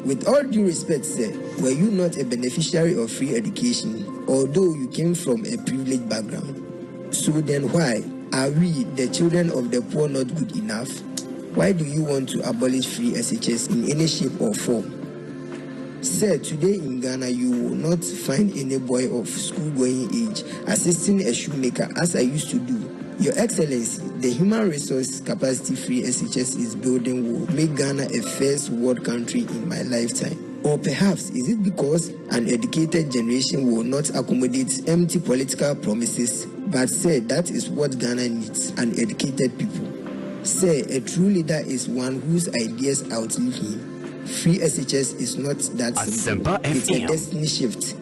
With all due respect, sir, were you not a beneficiary of free education, although you came from a privileged background? So then why are we, the children of the poor, not good enough? Why do you want to abolish free SHS in any shape or form? Sir, today in Ghana, you will not find any boy of school-going age assisting a shoemaker as I used to do. Your Excellency, the human resource capacity free SHS is building will make Ghana a first world country in my lifetime. Or perhaps is it because an educated generation will not accommodate empty political promises? But sir, that is what Ghana needs, an educated people. Sir, a true leader is one whose ideas outlive him. Free SHS is not that simple. It's a destiny shift.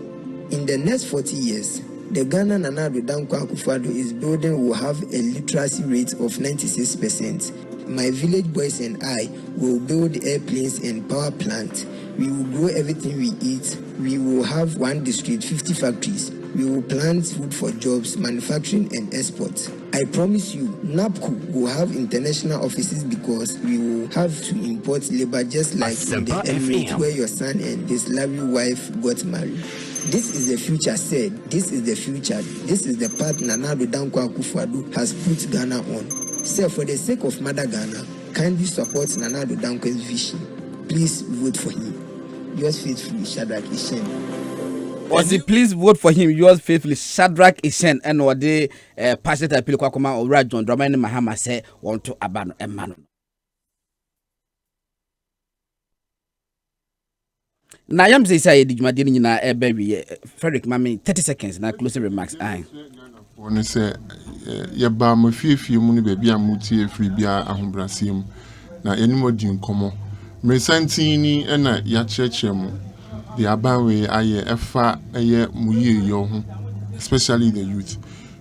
In the next 40 years, the Ghana Nana Danko Akufo-Addo is building will have a literacy rate of 96%. My village boys and I will build airplanes and power plants. We will grow everything we eat. We will have one district, 50 factories. We will plant food for jobs, manufacturing and export. I I promise you, NAPCO will have international offices because we will have to import labor just like in the Asempa Emirates FM. where your son and his lovely wife got married. This is the future, said. This is the future. This is the path Nana Dankwa Akufo-Addo has put Ghana on. Sir, for the sake of Mother Ghana, kindly support Nana Dankwa's vision. Please vote for him. Yours faithfully, Shadrach Ishen. Was it please vote for him? Yours faithfully, Shadrach Ishen, and what the pastor appeal Kwakuma or Rajon Dramani Mahama say want to abandon a man. Now, I'm saying, did you didn't know baby Frederick Mammy 30 seconds now closing remarks. I want to say, Yaba, my few money baby, I'm multi free beer, Ahumbrasium. Now, any more due come. Mesantini and Yachechemo. The Abanwe, I efa a muye yo, especially the youth.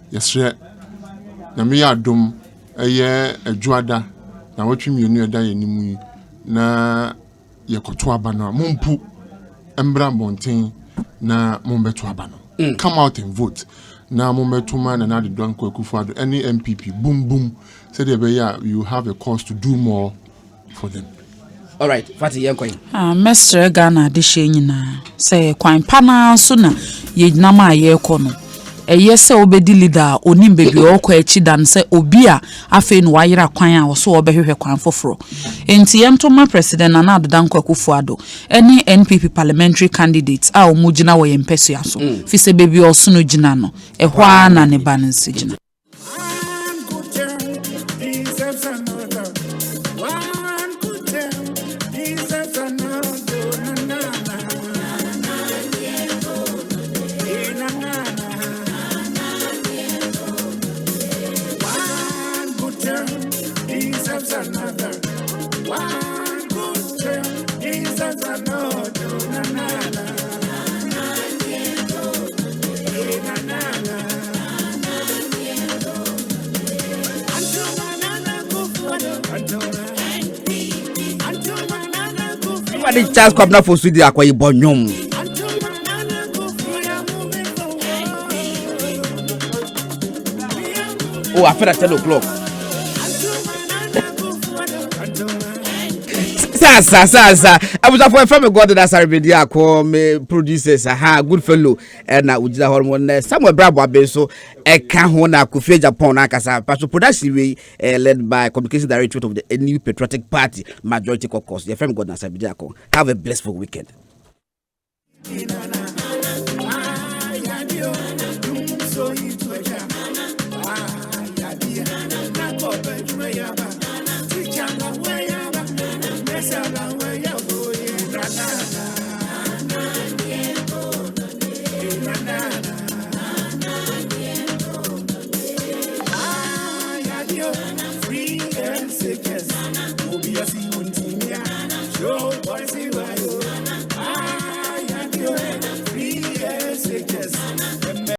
Yes, sir. Na me adom a juada. Na what you knew that you knew na yakotoa bana mumpu. Embra Bontin na Mombeto Abano. Come out and vote. Na Mombeto man and Adi Dankwa Akufo-Addo, any MPP, boom boom. Say you have a cause to do more for them. All right, Fatty Yankoy. Mestre Ghana dishe nyina. Say kwan pana so na ye nama ye kono. Yes, obedi leader onim baby okwa echi dan se obi a afi no wayira kwan a wo so obehwehwe kwan foforo enti yemtoma president Nana Dankwa Akufo-Addo any NPP parliamentary candidates a omugina wo yempesua so fi se baby osono gina no ehwa na ne ba nse gina The chance come now for Sweden akwa ibonyom. Oh, after 10 o'clock. Sa. I was after from God that I already call me producers. Aha, good fellow. And now we just hormone somewhere brabo abeso. E can hona Kofi Japan akasa. Pastor production we led by communication director of the New Patriotic Party Majority Caucus. Your friend God that I already call. Have a blissful weekend. Free and sick, yes.